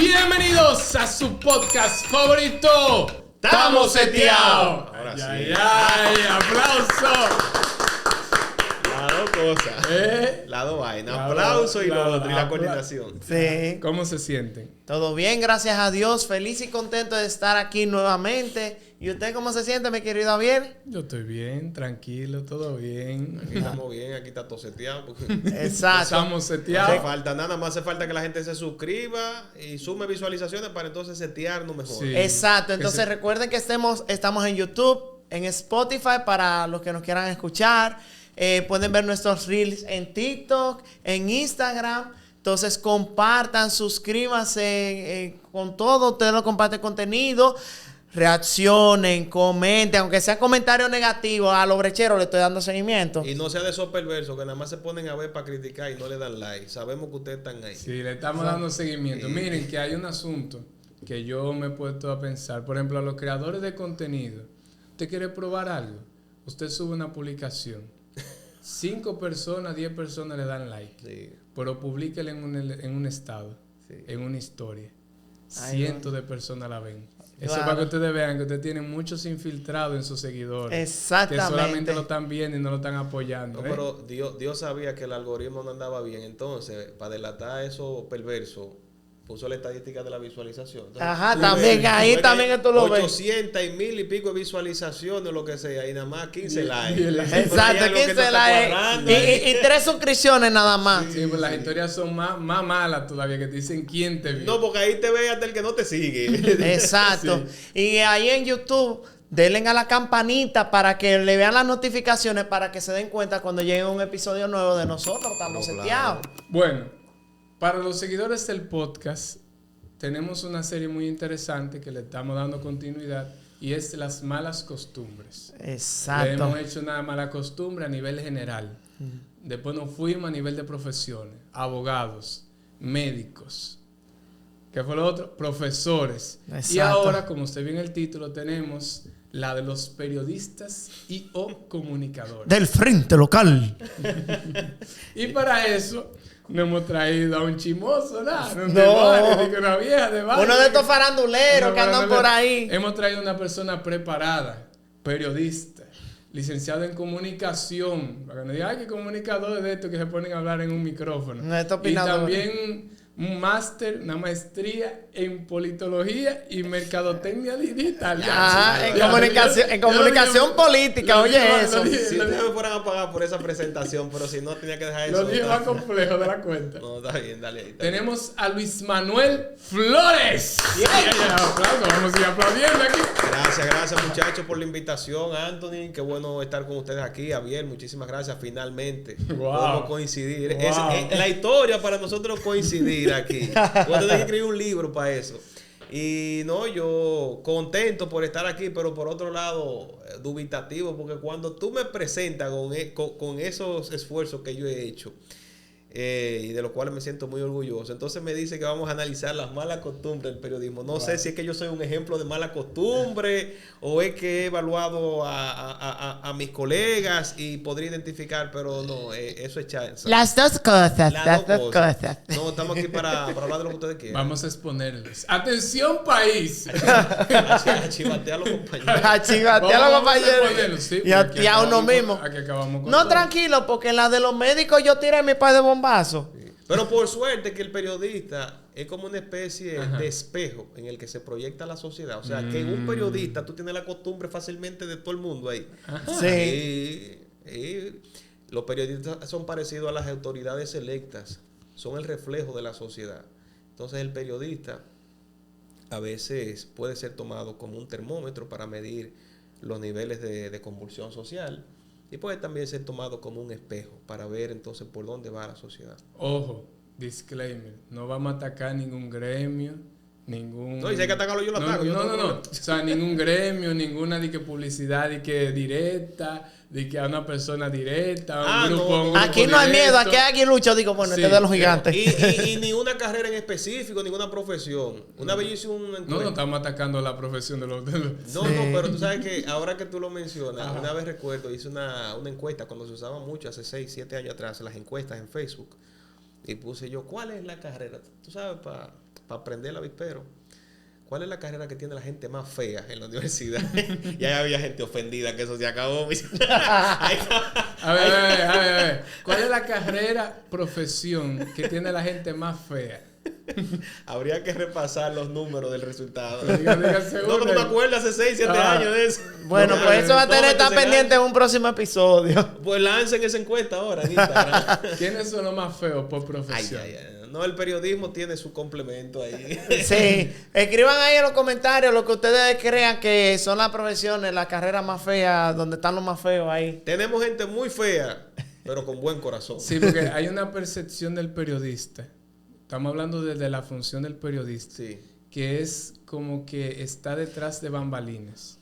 Bienvenidos a su podcast favorito. ¡Estamos seteados! Ahora sí. ¡Ay, aplauso! Las dos cosas. Las dos vainas. Aplauso y lo otro. Y la coordinación. Sí. ¿Cómo se sienten? Todo bien, gracias a Dios. Feliz y contento de estar aquí nuevamente. ¿Y usted cómo se siente, mi querido Javier? Yo estoy bien, tranquilo, todo bien. Aquí estamos bien, aquí está todo seteado. Exacto. Estamos No seteados. hace falta nada más, hace falta que la gente se suscriba y sume visualizaciones para entonces setearnos mejor. Sí. Exacto. Entonces Que se- recuerden que estamos en YouTube, en Spotify para los que nos quieran escuchar. Pueden ver nuestros reels en TikTok, en Instagram. Entonces compartan, suscríbanse con todo. Ustedes lo comparten contenido. Reaccionen, comenten, aunque sea comentarios negativos, a los brecheros le estoy dando seguimiento. Y no sea de esos perversos que nada más se ponen a ver para criticar y no le dan like. Sabemos que ustedes están ahí. Sí, le estamos dando seguimiento. Miren que hay un asunto que yo me he puesto a pensar. Por ejemplo, a los creadores de contenido. ¿Usted quiere probar algo? Usted sube una publicación. 5 personas, 10 personas le dan like. Sí. Pero publíquela en un estado, Sí. en una historia. Ay, Cientos de personas la ven. Eso Claro. para que ustedes vean que ustedes tienen muchos infiltrados en sus seguidores. Exactamente. Que solamente lo están viendo y no lo están apoyando. No, pero Dios sabía que el algoritmo no andaba bien. Entonces, para delatar eso perverso, puso la estadística de la visualización. Entonces, Ajá, tú también, ves, ahí tú ves también que que tú lo ves. 800 y 1000 y pico de visualizaciones, lo que sea, y nada más 15 likes. y el- Pero hay Exacto, algo que no 15 está likes cuadrando. y 3 suscripciones nada más. Sí, pues las historias son más malas todavía, que te dicen quién te vio. No, porque ahí te ve hasta el que no te sigue. Exacto. Y ahí en YouTube, denle a la campanita para que le vean las notificaciones para que se den cuenta cuando llegue un episodio nuevo de nosotros. Estamos No, seteados. Bueno, para los seguidores del podcast, tenemos una serie muy interesante que le estamos dando continuidad y es las malas costumbres. Le Exacto. hemos hecho una mala costumbre a nivel general. Después nos fuimos a nivel de profesiones, abogados, médicos. ¿Qué fue lo otro? Profesores. Y Exacto. ahora, como usted ve en el título, tenemos la de los periodistas y o comunicadores. Del frente local. Y para eso no hemos traído a un chimoso, nada. No. De barrio, ni que una vieja de barrio. Uno de estos faranduleros Una que andan farandulera. por ahí. Hemos traído una persona preparada, periodista, licenciado en comunicación. Para que no digan, ay, que comunicadores de estos que se ponen a hablar en un micrófono. No, estos Y opinadores. también un máster, una maestría en politología y mercadotecnia digital. Ajá, en Ya, comunicación, yo- en yo lo comunicación dije- política, lo oye dije- eso. lo dije- Si lo ustedes dije- me fueran a pagar por esa presentación, pero si no, tenía que dejar eso. Lo dije más complejo de la cuenta. No, está bien, dale ahí. Tenemos a Luis Manuel Flores. Aplausos, vamos a ir aplaudiendo aquí. Gracias muchachos por la invitación, Anthony. Qué bueno estar con ustedes aquí. Javier, muchísimas gracias. Finalmente Wow. podemos coincidir. Wow. Es la historia para nosotros coincidir aquí. Voy a tener que escribir un libro para eso. Y no, yo contento por estar aquí, pero por otro lado, dubitativo, porque cuando tú me presentas con esos esfuerzos que yo he hecho, y de los cuales me siento muy orgulloso. Entonces me dice que vamos a analizar las malas costumbres del periodismo. No sé si es que yo soy un ejemplo de mala costumbre o es que he evaluado a mis colegas y podría identificar, pero no, eso es chance. Las dos cosas, Las dos cosas. No, estamos aquí para hablar de lo que ustedes quieran. Vamos a exponerles. Atención, país. A chivatear a los compañeros. A chivatear a los compañeros. Sí, Y a porque ti a uno acabamos mismo. con- aquí acabamos con No, todo. tranquilo, porque en la de los médicos yo tiré mi par de bombazos. Pero por suerte que el periodista es como una especie Ajá. de espejo en el que se proyecta la sociedad. O sea, que en un periodista tú tienes la costumbre fácilmente de todo el mundo ahí. Sí. Y los periodistas son parecidos a las autoridades electas. Son el reflejo de la sociedad. Entonces el periodista a veces puede ser tomado como un termómetro para medir los niveles de convulsión social. Y puede también ser tomado como un espejo para ver entonces por dónde va la sociedad. Ojo, disclaimer. No vamos a atacar ningún gremio, ningún... No, y si hay que atacarlo, yo lo ataco. yo No. tengo O problema. sea, ningún gremio, ninguna de que publicidad, de que directa, de que a una persona directa, a Ah, un no, grupo, a un no. grupo Aquí no hay miedo, directo. aquí hay aguilucho. Digo, bueno, Sí, este de los sí. gigantes. Y ni una carrera en específico, ninguna profesión. Una vez yo hice un encuentro. No estamos atacando la profesión de los... No, pero tú sabes que ahora que tú lo mencionas, una vez recuerdo, hice una encuesta cuando se usaba mucho, hace 6, 7 años atrás, las encuestas en Facebook. Y puse yo, ¿cuál es la carrera? Tú sabes, para para aprender el avispero. ¿Cuál es la carrera que tiene la gente más fea en la universidad? Y ahí había gente ofendida que eso se acabó. A ver. ¿Cuál es la carrera, profesión que tiene la gente más fea? Habría que repasar los números del resultado. Dígase No, me acuerdo hace 6, 7 años de eso. Bueno, No, pues eso va a tener que estar tómate ese pendiente en un próximo episodio. Pues lancen esa encuesta ahora en Instagram. ¿Quiénes son los más feos por profesión? Ay. No, el periodismo tiene su complemento ahí. Sí, escriban ahí en los comentarios lo que ustedes crean que son las profesiones, las carreras más feas, donde están los más feos ahí. Tenemos gente muy fea, pero con buen corazón. Sí, porque hay una percepción del periodista. Estamos hablando de la función del periodista. Sí. Que es como que está detrás de bambalinas.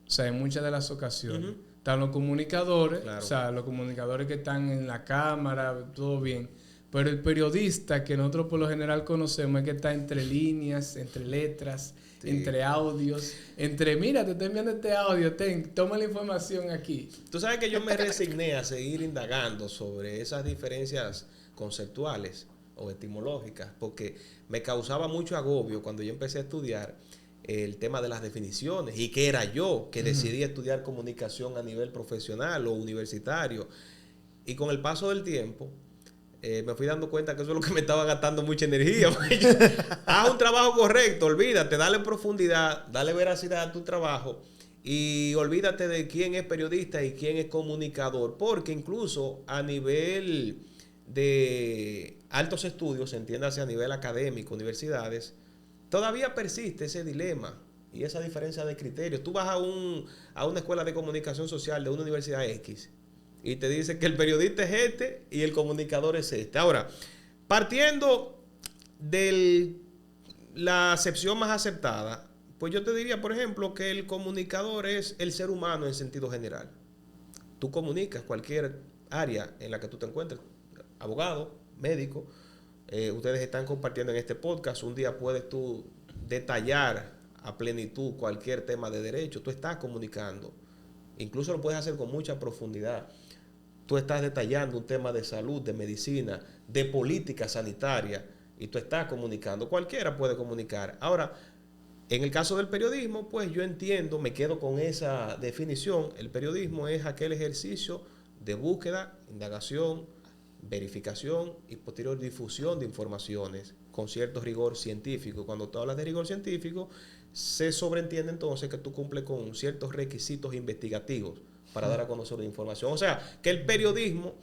O sea, en muchas de las ocasiones. Están los comunicadores, Claro. o sea, los comunicadores que están en la cámara, todo bien. Pero el periodista que nosotros por lo general conocemos es que está entre líneas, entre letras, Sí. entre audios, entre, mira, te estoy enviando este audio, toma la información aquí. Tú sabes que yo me resigné a seguir indagando sobre esas diferencias conceptuales o etimológicas, porque me causaba mucho agobio cuando yo empecé a estudiar el tema de las definiciones y que era yo que decidí estudiar comunicación a nivel profesional o universitario. Y con el paso del tiempo me fui dando cuenta que eso es lo que me estaba gastando mucha energía. Haz un trabajo correcto, olvídate, dale profundidad, dale veracidad a tu trabajo y olvídate de quién es periodista y quién es comunicador, porque incluso a nivel de altos estudios, entiéndase a nivel académico, universidades, todavía persiste ese dilema y esa diferencia de criterios. Tú vas a una escuela de comunicación social de una universidad X y te dice que el periodista es este y el comunicador es este. Ahora, partiendo de la acepción más aceptada, pues yo te diría, por ejemplo, que el comunicador es el ser humano en sentido general. Tú comunicas cualquier área en la que tú te encuentres, abogado, médico. Ustedes están compartiendo en este podcast. Un día puedes tú detallar a plenitud cualquier tema de derecho. Tú estás comunicando. Incluso lo puedes hacer con mucha profundidad. Tú estás detallando un tema de salud, de medicina, de política sanitaria y tú estás comunicando. Cualquiera puede comunicar. Ahora, en el caso del periodismo, pues yo entiendo, me quedo con esa definición. El periodismo es aquel ejercicio de búsqueda, indagación, verificación y posterior difusión de informaciones con cierto rigor científico. Cuando tú hablas de rigor científico, se sobreentiende entonces que tú cumples con ciertos requisitos investigativos para dar a conocer la información. O sea, que el periodismo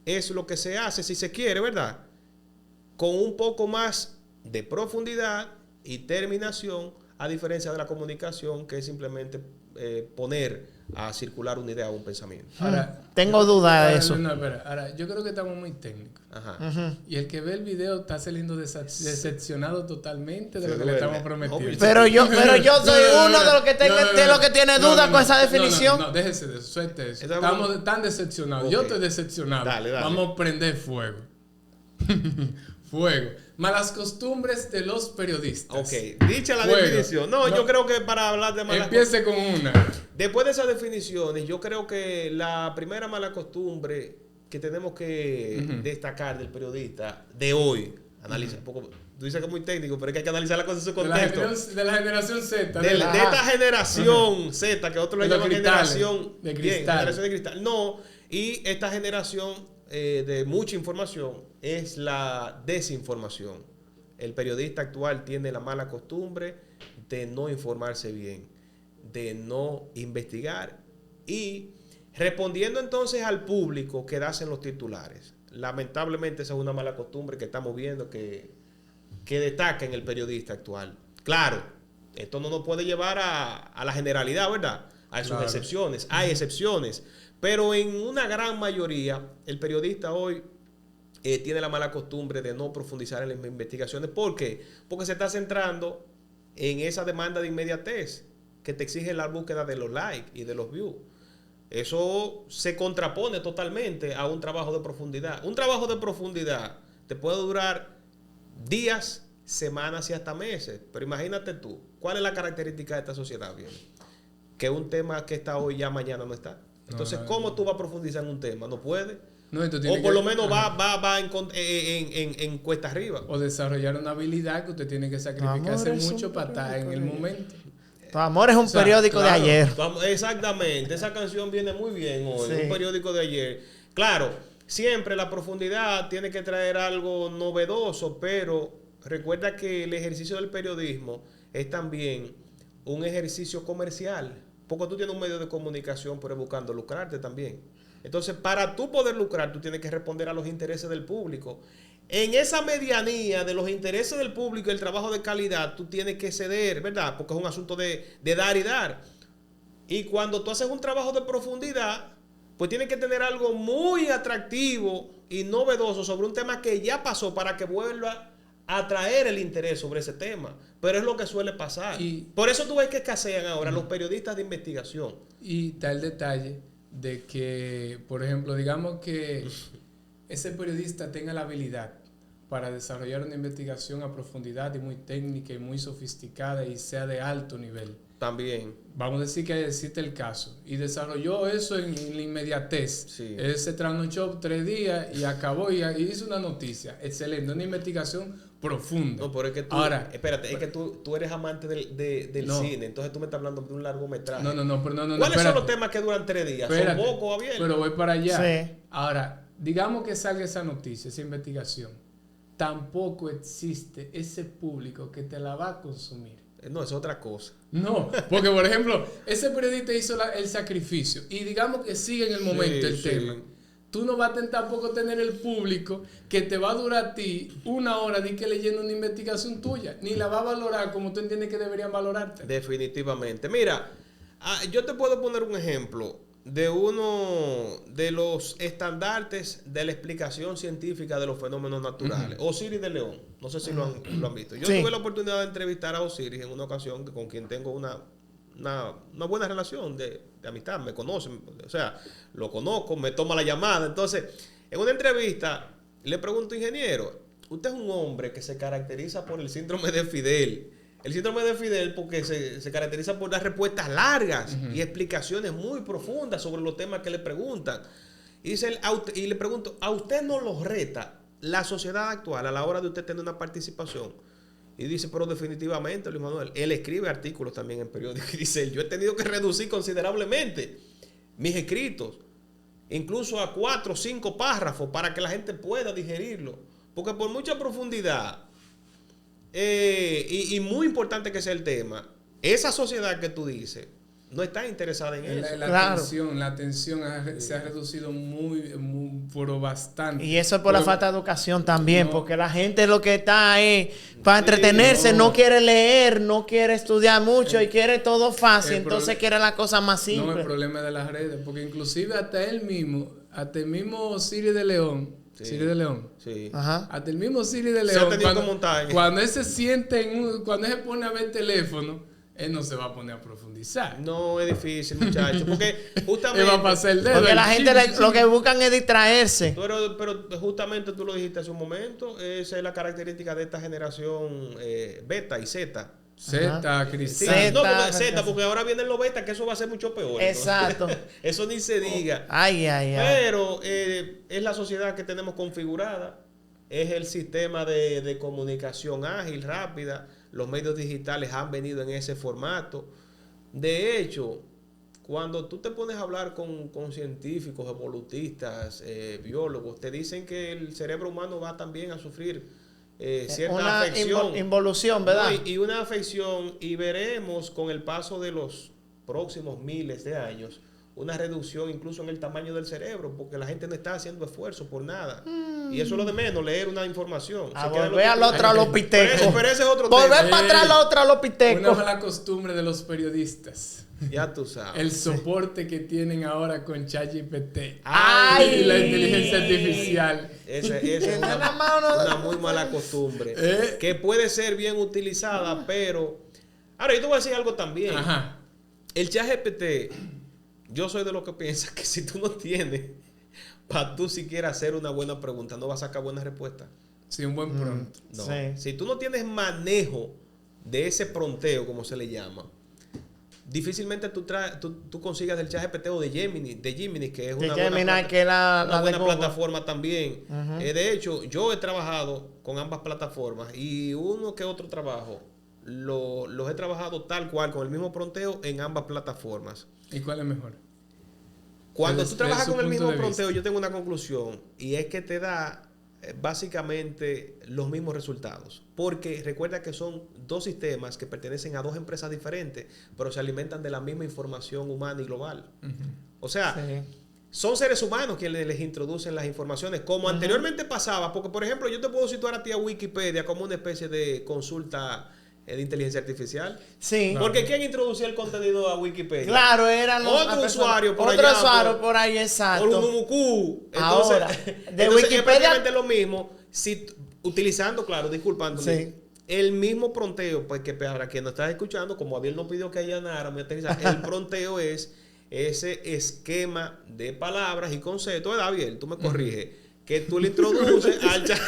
es lo que se hace, si se quiere, ¿verdad?, con un poco más de profundidad y terminación, a diferencia de la comunicación, que es simplemente poner a circular una idea o un pensamiento. Ahora, Tengo duda de eso. No, espera. Ahora, yo creo que estamos muy técnicos. Ajá. Y el que ve el video está saliendo decepcionado totalmente de Se lo que le duele. estamos prometiendo. No, Pero yo soy uno de los que tiene duda con esa definición. No, déjese de eso, suelte eso. Estamos- Estamos tan decepcionados. Ok. Yo estoy decepcionado. Dale. Vamos a prender fuego. Fuego. Malas costumbres de los periodistas. Ok, dicha la Fuego. definición. No, yo creo que para hablar de malas Empiece con una. después de esas definiciones, yo creo que la primera mala costumbre que tenemos que destacar del periodista de hoy, analiza un poco, tú dices que es muy técnico, pero es que hay que analizar la cosa en su contexto. De la generación Z. De esta generación Z, que otros le De los llaman cristales, generación de bien, cristal. generación de cristal. No, y esta generación de mucha información es la desinformación. El periodista actual tiene la mala costumbre de no informarse bien, de no investigar y respondiendo entonces al público quedarse en los titulares. Lamentablemente esa es una mala costumbre que estamos viendo que destaca en el periodista actual. Claro, esto no nos puede llevar a la generalidad, ¿verdad? Hay sus Claro. excepciones, hay excepciones, pero en una gran mayoría el periodista hoy tiene la mala costumbre de no profundizar en las investigaciones. ¿Por qué? Porque se está centrando en esa demanda de inmediatez que te exige la búsqueda de los likes y de los views. Eso se contrapone totalmente a un trabajo de profundidad. Un trabajo de profundidad te puede durar días, semanas y hasta meses. Pero imagínate tú, ¿cuál es la característica de esta sociedad? Bien, que un tema que está hoy ya mañana no está. Entonces, ¿cómo tú vas a profundizar en un tema? No puedes. No, y tú O tienes por que- lo menos ajá. va en cuesta arriba. O desarrollar una habilidad que usted tiene que sacrificarse amor es mucho un para estar en el periódico de momento. Tu amor es un O sea, periódico claro. de ayer. Exactamente, esa canción viene muy bien hoy, Sí. un periódico de ayer. Claro, siempre la profundidad tiene que traer algo novedoso, pero recuerda que el ejercicio del periodismo es también un ejercicio comercial, porque tú tienes un medio de comunicación, pero buscando lucrarte también. Entonces, para tú poder lucrar, tú tienes que responder a los intereses del público. En esa medianía de los intereses del público y el trabajo de calidad, tú tienes que ceder, ¿verdad? Porque es un asunto de dar y dar. Y cuando tú haces un trabajo de profundidad, pues tienes que tener algo muy atractivo y novedoso sobre un tema que ya pasó para que vuelva a atraer el interés sobre ese tema. Pero es lo que suele pasar. Y- por eso tú ves que escasean ahora los periodistas de investigación. Y está el detalle de que, por ejemplo, digamos que ese periodista tenga la habilidad para desarrollar una investigación a profundidad y muy técnica y muy sofisticada y sea de alto nivel. También. Vamos a decir que existe el caso y desarrolló eso en la inmediatez. Sí. Él se trasnochó 3 días y acabó y hizo una noticia. Excelente, una investigación profunda. No, pero es que tú, Ahora, espérate, es que tú eres amante del No. cine, entonces tú me estás hablando de un largometraje. no, pero no. ¿Cuáles son espérate. los temas que duran 3 días? Espérate, ¿Son pocos, Javier? pero voy para allá. Sí. Ahora, digamos que salga esa noticia, esa investigación. Tampoco existe ese público que te la va a consumir. No, es otra cosa. No, porque por ejemplo, ese periodista hizo el sacrificio y digamos que sigue en el momento Sí, el sí. tema. Tú no vas a tampoco tener el público que te va a durar a ti 1 hora de que leyendo una investigación tuya, ni la va a valorar como tú entiendes que deberían valorarte. Definitivamente. Mira, yo te puedo poner un ejemplo de uno de los estandartes de la explicación científica de los fenómenos naturales. Osiris de León. No sé si lo han visto. Yo Sí. tuve la oportunidad de entrevistar a Osiris en una ocasión con quien tengo una buena relación de amistad. Me conocen, o sea, lo conozco, me toma la llamada. Entonces, en una entrevista le pregunto, ingeniero, usted es un hombre que se caracteriza por el síndrome de Fidel. El síndrome de Fidel porque se caracteriza por dar respuestas largas y explicaciones muy profundas sobre los temas que le preguntan. Y, y le pregunto, ¿a usted no lo reta la sociedad actual a la hora de usted tener una participación? Y dice, pero definitivamente, Luis Manuel, él escribe artículos también en periódicos y dice, yo he tenido que reducir considerablemente mis escritos, incluso a 4 o 5 párrafos para que la gente pueda digerirlo. Porque por mucha profundidad y muy importante que sea el tema, esa sociedad que tú dices no está interesada en eso. La atención se ha reducido muy, pero bastante. Y eso es por la Pero- falta de educación también, No. porque la gente lo que está es para Sí, entretenerse, no. no quiere leer, no quiere estudiar mucho y quiere todo fácil, el entonces proble- quiere la cosa más No, el simple. problema de las redes, porque inclusive hasta el mismo Siri de León, Sí. Siri de León, Sí. Ajá. hasta el mismo Siri de Se León, ha tenido que montar en- cuando él se siente cuando él se pone a ver teléfono, él no se va a poner a profundizar. No es difícil, muchachos, porque justamente... Él va a pasar el dedo. Porque el la gente ching, lo que buscan es distraerse. Pero justamente tú lo dijiste hace un momento, esa es la característica de esta generación beta y Z. Z, Ajá. Sí, cristal. no, porque Zeta, Z, porque ahora vienen los beta, que eso va a ser mucho peor. Exacto. Entonces, eso ni se diga. Ay, ay, ay. Pero es la sociedad que tenemos configurada, es el sistema de comunicación ágil, rápida. Los medios digitales han venido en ese formato. De hecho, cuando tú te pones a hablar con científicos, evolutistas, biólogos, te dicen que el cerebro humano va también a sufrir cierta Una afección. involución, ¿verdad? No, y una afección, y veremos con el paso de los próximos miles de años una reducción incluso en el tamaño del cerebro, porque la gente no está haciendo esfuerzo por nada. Y eso es lo de menos, leer una información. A Se queda en lo volver al que- otro a los pitecos. Pero ese es otro Volver tema. para atrás al otro a los Una pitecos. mala costumbre de los periodistas. Ya tú sabes. El soporte que tienen ahora con ChatGPT. Ay. Y la inteligencia artificial. Esa Que es nada más uno- una muy mala costumbre. ¿Eh? Que puede ser bien utilizada, pero... Ahora, yo te voy a decir algo también. Ajá. El ChatGPT, yo soy de los que piensa que si tú no tienes para tú siquiera hacer una buena pregunta, no vas a sacar buenas respuestas. Sí, un buen pronto. No. Sí. Si tú no tienes manejo de ese pronteo, como se le llama, difícilmente tú consigas del ChatGPT o de Gemini, que es una Gemini, buena, que es la una de buena Google. plataforma también. De hecho, yo he trabajado con ambas plataformas y uno que otro trabajo los he trabajado tal cual, con el mismo pronteo en ambas plataformas. ¿Y cuál es mejor? Cuando tú trabajas con el mismo punto de pronteo, vista. yo tengo una conclusión y es que te da básicamente los mismos resultados. Porque recuerda que son dos sistemas que pertenecen a dos empresas diferentes, pero se alimentan de la misma información humana y global. O sea, Sí. son seres humanos quienes les introducen las informaciones, como anteriormente pasaba, porque por ejemplo yo te puedo situar a ti a Wikipedia como una especie de consulta de inteligencia artificial. Sí. Claro. Porque ¿quién introducía el contenido a Wikipedia? Claro, eran los Otro usuario por otro allá, usuario por ahí, exacto. Por un Muku. Ahora, de entonces Wikipedia- es prácticamente lo mismo, si, utilizando, claro, disculpándome, Sí. el mismo pronteo, pues que para quien nos está escuchando, como Abel nos pidió que allanara, el pronteo es ese esquema de palabras y conceptos, ¿verdad, Abel? Tú me corriges. Que tú le introduces al chat.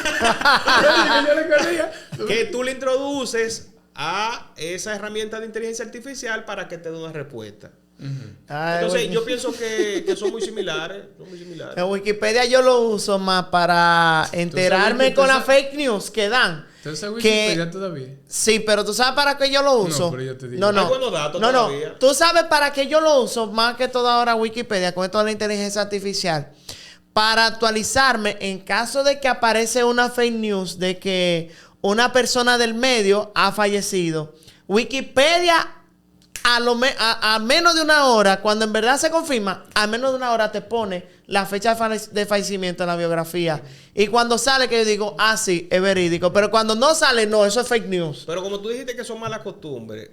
Que tú le introduces a esa herramienta de inteligencia artificial para que te dé una respuesta. Ay, Entonces, Wiki- yo pienso que son muy similares. Son muy similares. En Wikipedia yo lo uso más para enterarme con las fake news que dan. ¿Entonces Que- Wikipedia todavía? Sí, pero tú sabes para qué yo lo uso. pero yo te digo. No, no. Hay buenos datos no, todavía. no. Tú sabes para qué yo lo uso más que todo ahora Wikipedia con esto de la inteligencia artificial. Para actualizarme en caso de que aparece una fake news de que una persona del medio ha fallecido. Wikipedia a menos de una hora, cuando en verdad se confirma, a menos de una hora te pone la fecha de fallecimiento en la biografía. Y cuando sale que yo digo, ah, sí, es verídico. Pero cuando no sale, no, eso es fake news. Pero como tú dijiste que son malas costumbres,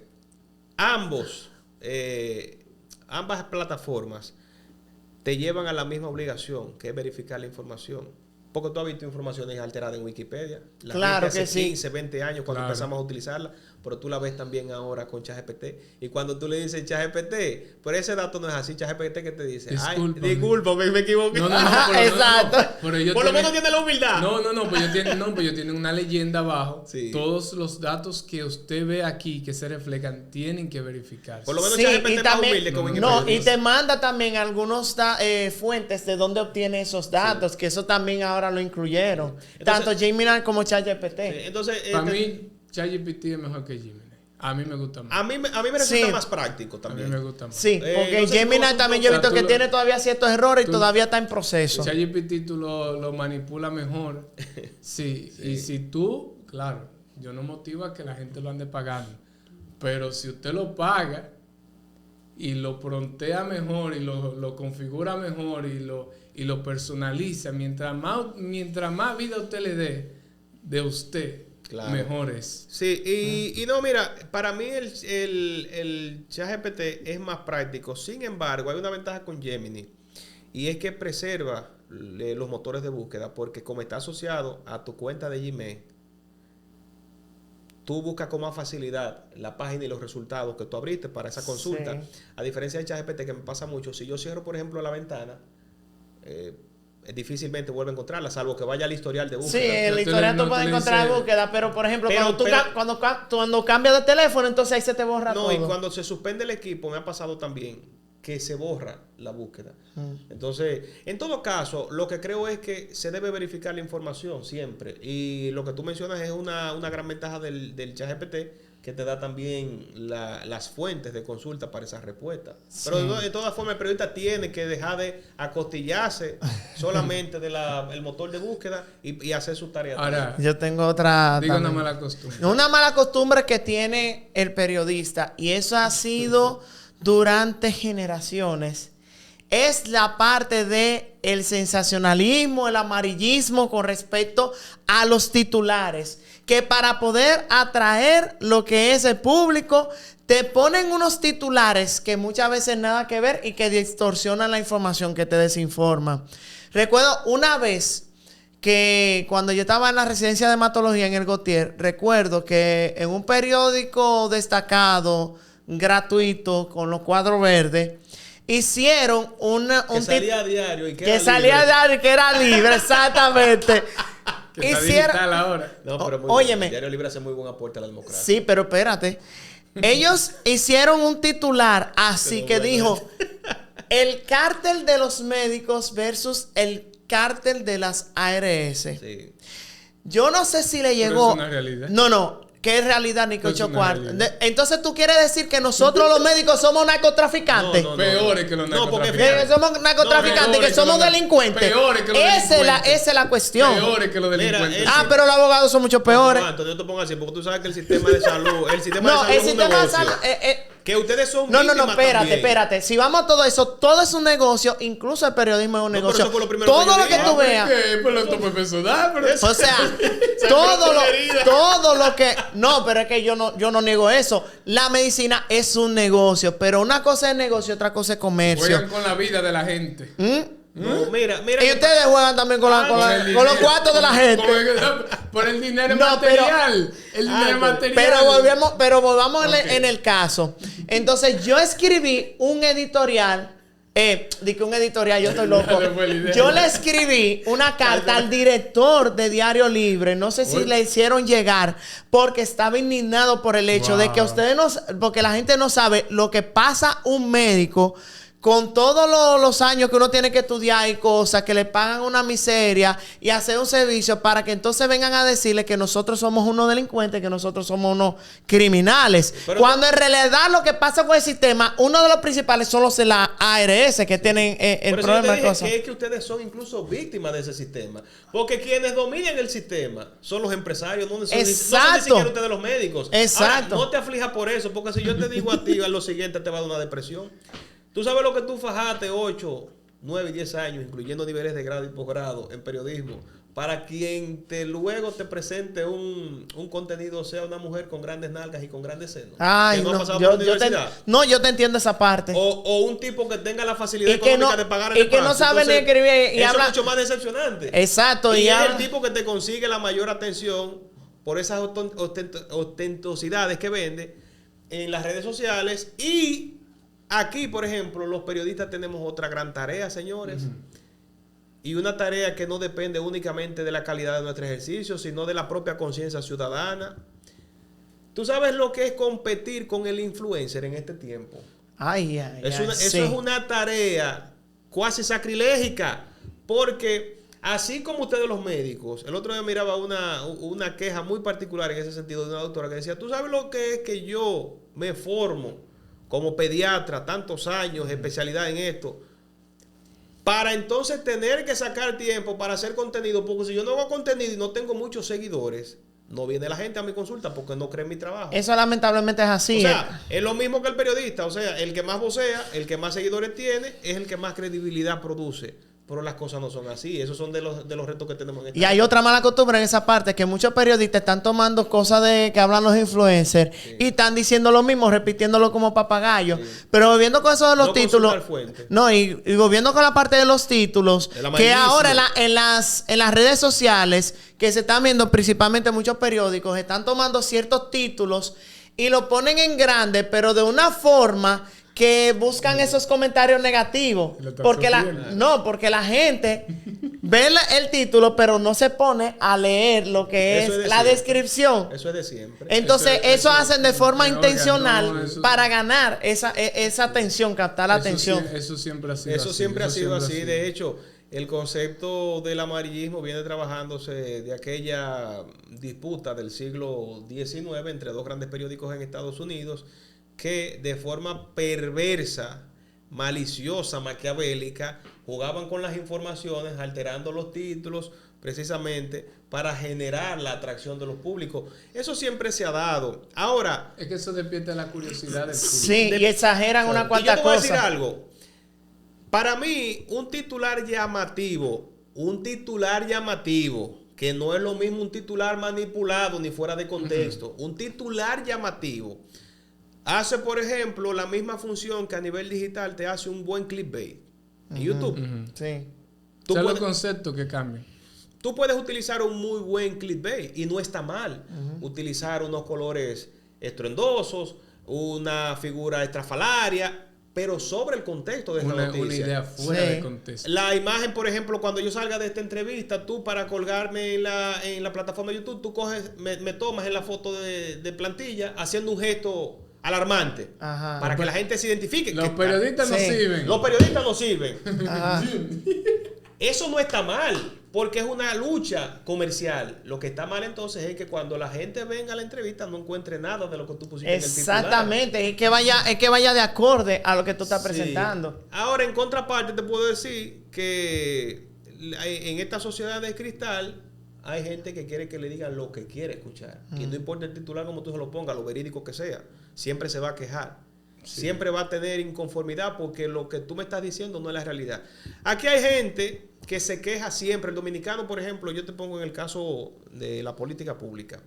ambas plataformas te llevan a la misma obligación, que es verificar la información. Porque tú has visto informaciones alteradas en Wikipedia. La Claro gente que hace sí. 15, 20 años cuando Claro. empezamos a utilizarla, pero tú la ves también ahora con ChatGPT. Y cuando tú le dices ChatGPT, pero ese dato no es así, ChatGPT, ¿qué te dice? Discúlpame. Ay, discúlpame, me equivoqué. No, Ajá, pero exacto. pero ellos Por lo tienen- menos tiene la humildad. pues ellos tienen una leyenda abajo. Sí. Todos los datos que usted ve aquí que se reflejan tienen que verificarse. Por lo menos Sí, ChatGPT y es más también, humilde que Wikipedia. no, y te manda también algunos fuentes de dónde obtiene esos datos, que eso también ahora lo incluyeron. Tanto Gemini como ChatGPT. Sí, entonces, Para mí, ChatGPT es mejor que Gemini. A mí me gusta más. a mí me resulta Sí. más práctico A mí también. me gusta más. Sí, porque no sé Gemini cómo- también yo he o sea, visto tú que lo- tiene todavía ciertos errores y tú- todavía está en proceso. ChatGPT tú lo manipulas mejor. Sí, y si tú, claro, yo no motivo a que la gente lo ande pagando. Pero si usted lo paga y lo prontea mejor y lo configura mejor y lo personaliza, mientras más vida usted le dé de usted, Claro. mejor es. Sí, y no, mira, para mí el ChatGPT es más práctico. Sin embargo, hay una ventaja con Gemini y es que preserva los motores de búsqueda porque como está asociado a tu cuenta de Gmail, tú buscas con más facilidad la página y los resultados que tú abriste para esa consulta. Sí. A diferencia de ChatGPT, que me pasa mucho, si yo cierro, por ejemplo, la ventana, difícilmente vuelvo a encontrarla, salvo que vaya al historial de búsqueda. Sí, en No la te historia le- tú no puedes te le encontrar dice- búsqueda, pero por ejemplo, Pero- cuando cambias de teléfono, entonces ahí se te borra No, todo. y cuando se suspende el equipo, me ha pasado también que se borra la búsqueda. Entonces, en todo caso, lo que creo es que se debe verificar la información siempre. Y lo que tú mencionas es una gran ventaja del ChatGPT, que te da también las fuentes de consulta para esas respuestas. Pero de todas formas, el periodista tiene que dejar de acostillarse solamente del motor de búsqueda y hacer su tarea. Ahora, Yo tengo otra. digo una también. mala costumbre. Una mala costumbre que tiene el periodista, y eso ha sido durante generaciones, es la parte de el sensacionalismo, el amarillismo con respecto a los titulares, que para poder atraer lo que es el público, te ponen unos titulares que muchas veces nada que ver y que distorsionan la información, que te desinforman. Recuerdo una vez que cuando yo estaba en la residencia de hematología en el Gautier, recuerdo que en un periódico destacado, gratuito, con los cuadros verdes, hicieron Que salía a diario y que salía a dar, que era libre, exactamente. Que está digital ahora. No, pero muy Óyeme. bien. Diario Libre hace muy buen aporte a la democracia. Sí, pero espérate. Ellos hicieron un titular así que dijo: el cártel de los médicos versus el cártel de las ARS. Sí. Yo no sé si le Pero llegó. es una realidad. No. ¿Qué es realidad, Nico Es una Chocuar? realidad. Entonces, ¿tú quieres decir que nosotros los médicos somos narcotraficantes? Peores que los No, porque narcotraficantes. Que somos narcotraficantes, peores que que somos los- delincuentes. peores que los Esa delincuentes. es la cuestión. Peores que los Mira, delincuentes. Ah, pero los abogados son mucho peores. No, Antonio, no te pongas así, porque tú sabes que el sistema de salud, el sistema No, de el salud es un sistema de negocio. salud. Que ustedes son No, víctimas también. espérate. Si vamos a todo eso, todo es un negocio, incluso el periodismo es un No, pero negocio. eso fue lo primero Todo que yo lo que dije. tú veas. Pues esto fue personal, pero... O sea, todo lo que... No, pero es que yo no niego eso. La medicina es un negocio, pero una cosa es negocio, otra cosa es comercio. Juegan con la vida de la gente. No, mira. Y ustedes juegan también con, el con los dinero. cuartos de la gente. Por el dinero No, material. El dinero material. Pero volvamos Ok. en el caso. Entonces, yo escribí un editorial. Dije un editorial, yo estoy loco. Esa fue la idea. Yo le escribí una carta al director de Diario Libre. No sé si Uy. le hicieron llegar, porque estaba indignado por el hecho de que Wow. ustedes no, porque la gente no sabe lo que pasa un médico con todos los años que uno tiene que estudiar y cosas, que le pagan una miseria y hacer un servicio para que entonces vengan a decirle que nosotros somos unos delincuentes, que nosotros somos unos criminales. Pero Cuando en realidad lo que pasa con el sistema, uno de los principales son los de la ARS que tienen el Por eso problema yo de te dije cosas. que es que ustedes son incluso víctimas de ese sistema. Porque quienes dominan el sistema son los empresarios, no son, no son ni Exacto. siquiera ustedes los médicos. Exacto. Ahora, no te aflijas por eso, porque si yo te digo a ti a lo siguiente te va a dar una depresión. Tú sabes lo que tú fajaste 8, 9 y 10 años, incluyendo niveles de grado y posgrado en periodismo, para quien luego te presente un contenido, sea una mujer con grandes nalgas y con grandes senos. Ay, que no, ha no, pasado yo por la te, universidad. yo te entiendo esa parte. O un tipo que tenga la facilidad Y que económica no- de pagar el y que no espacio. sabe ni Entonces, escribir y eso habla- es mucho más decepcionante. Exacto. Y es habla- el tipo que te consigue la mayor atención por esas ostentosidades que vende en las redes sociales. Y aquí, por ejemplo, los periodistas tenemos otra gran tarea, señores. Y una tarea que no depende únicamente de la calidad de nuestro ejercicio, sino de la propia conciencia ciudadana. ¿Tú sabes lo que es competir con el influencer en este tiempo? Ay, Eso sí. es una tarea cuasi sacrilégica, porque así como ustedes los médicos, el otro día miraba una queja muy particular en ese sentido de una doctora que decía: ¿tú sabes lo que es que yo me formo como pediatra, tantos años, especialidad en esto, para entonces tener que sacar tiempo para hacer contenido? Porque si yo no hago contenido y no tengo muchos seguidores, no viene la gente a mi consulta porque no cree en mi trabajo. Eso lamentablemente es así. O sea, es lo mismo que el periodista. O sea, el que más vocea, el que más seguidores tiene, es el que más credibilidad produce. Pero las cosas no son así. Esos son de los retos que tenemos en esta Y hay otra mala costumbre en esa parte, que muchos periodistas están tomando cosas de que hablan los influencers y están diciendo lo mismo, repitiéndolo como papagayos. Pero volviendo con eso de los No títulos, consultar fuente. no, y volviendo con la parte de los títulos, El que amarillismo. ahora en las redes sociales, que se están viendo principalmente muchos periódicos, están tomando ciertos títulos y lo ponen en grande, pero de una forma que buscan esos comentarios negativos. Lo está Porque sufriendo. porque la gente ve el título, pero no se pone a leer lo que Eso es es de la siempre. descripción. Eso es de siempre. Entonces, eso hacen de forma Oiga, intencional no, eso- para ganar esa atención, captar la atención. Eso siempre ha sido Eso así. siempre ha sido siempre así. sido. De hecho, el concepto del amarillismo viene trabajándose de aquella disputa del siglo XIX entre dos grandes periódicos en Estados Unidos que de forma perversa, maliciosa, maquiavélica, jugaban con las informaciones, alterando los títulos precisamente para generar la atracción de los públicos. Eso siempre se ha dado. Ahora, Es que eso despierta la curiosidad del público. Sí, y exageran una y yo cuanta te voy a decir cosa. algo. Para mí, un titular llamativo, que no es lo mismo un titular manipulado ni fuera de contexto, un titular llamativo, hace, por ejemplo, la misma función que a nivel digital te hace un buen clickbait en YouTube. Sí. Tú Son los puedes- conceptos que cambian. Tú puedes utilizar un muy buen clickbait y no está mal. Utilizar unos colores estruendosos, una figura estrafalaria, pero sobre el contexto de esta Una noticia. idea fuera Sí. de contexto. La imagen, por ejemplo, cuando yo salga de esta entrevista, tú para colgarme en la plataforma de YouTube, tú coges, me tomas en la foto de plantilla haciendo un gesto alarmante. Ajá. Para que la gente se identifique. Los periodistas no Sí. sirven. Los periodistas no sirven. Ajá. Eso no está mal, porque es una lucha comercial. Lo que está mal entonces es que cuando la gente venga a la entrevista no encuentre nada de lo que tú pusiste en el titular. Exactamente, es que vaya de acorde a lo que tú estás Sí. presentando. Ahora, en contraparte, te puedo decir que en esta sociedad de cristal hay gente que quiere que le digan lo que quiere escuchar. Y no importa el titular como tú se lo pongas, lo verídico que sea, siempre se va a quejar. Sí. Siempre va a tener inconformidad porque lo que tú me estás diciendo no es la realidad. Aquí hay gente que se queja siempre. El dominicano, por ejemplo, yo te pongo en el caso de la política pública.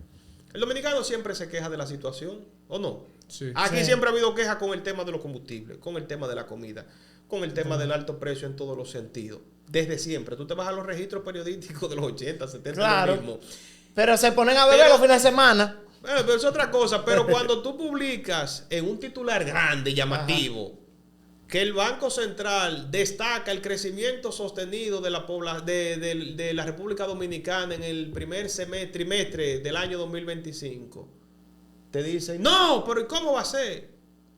El dominicano siempre se queja de la situación, ¿o no? Sí. Aquí Sí. siempre ha habido quejas con el tema de los combustibles, con el tema de la comida, con el tema del alto precio en todos los sentidos. Desde siempre. Tú te vas a los registros periodísticos de los 80, 70, Claro. lo mismo. Pero se ponen a beber Pero- los fines de semana. Bueno, pero es otra cosa. Pero cuando tú publicas en un titular grande, llamativo, que el Banco Central destaca el crecimiento sostenido de de la República Dominicana en el primer trimestre del año 2025, te dicen, no, pero ¿cómo va a ser?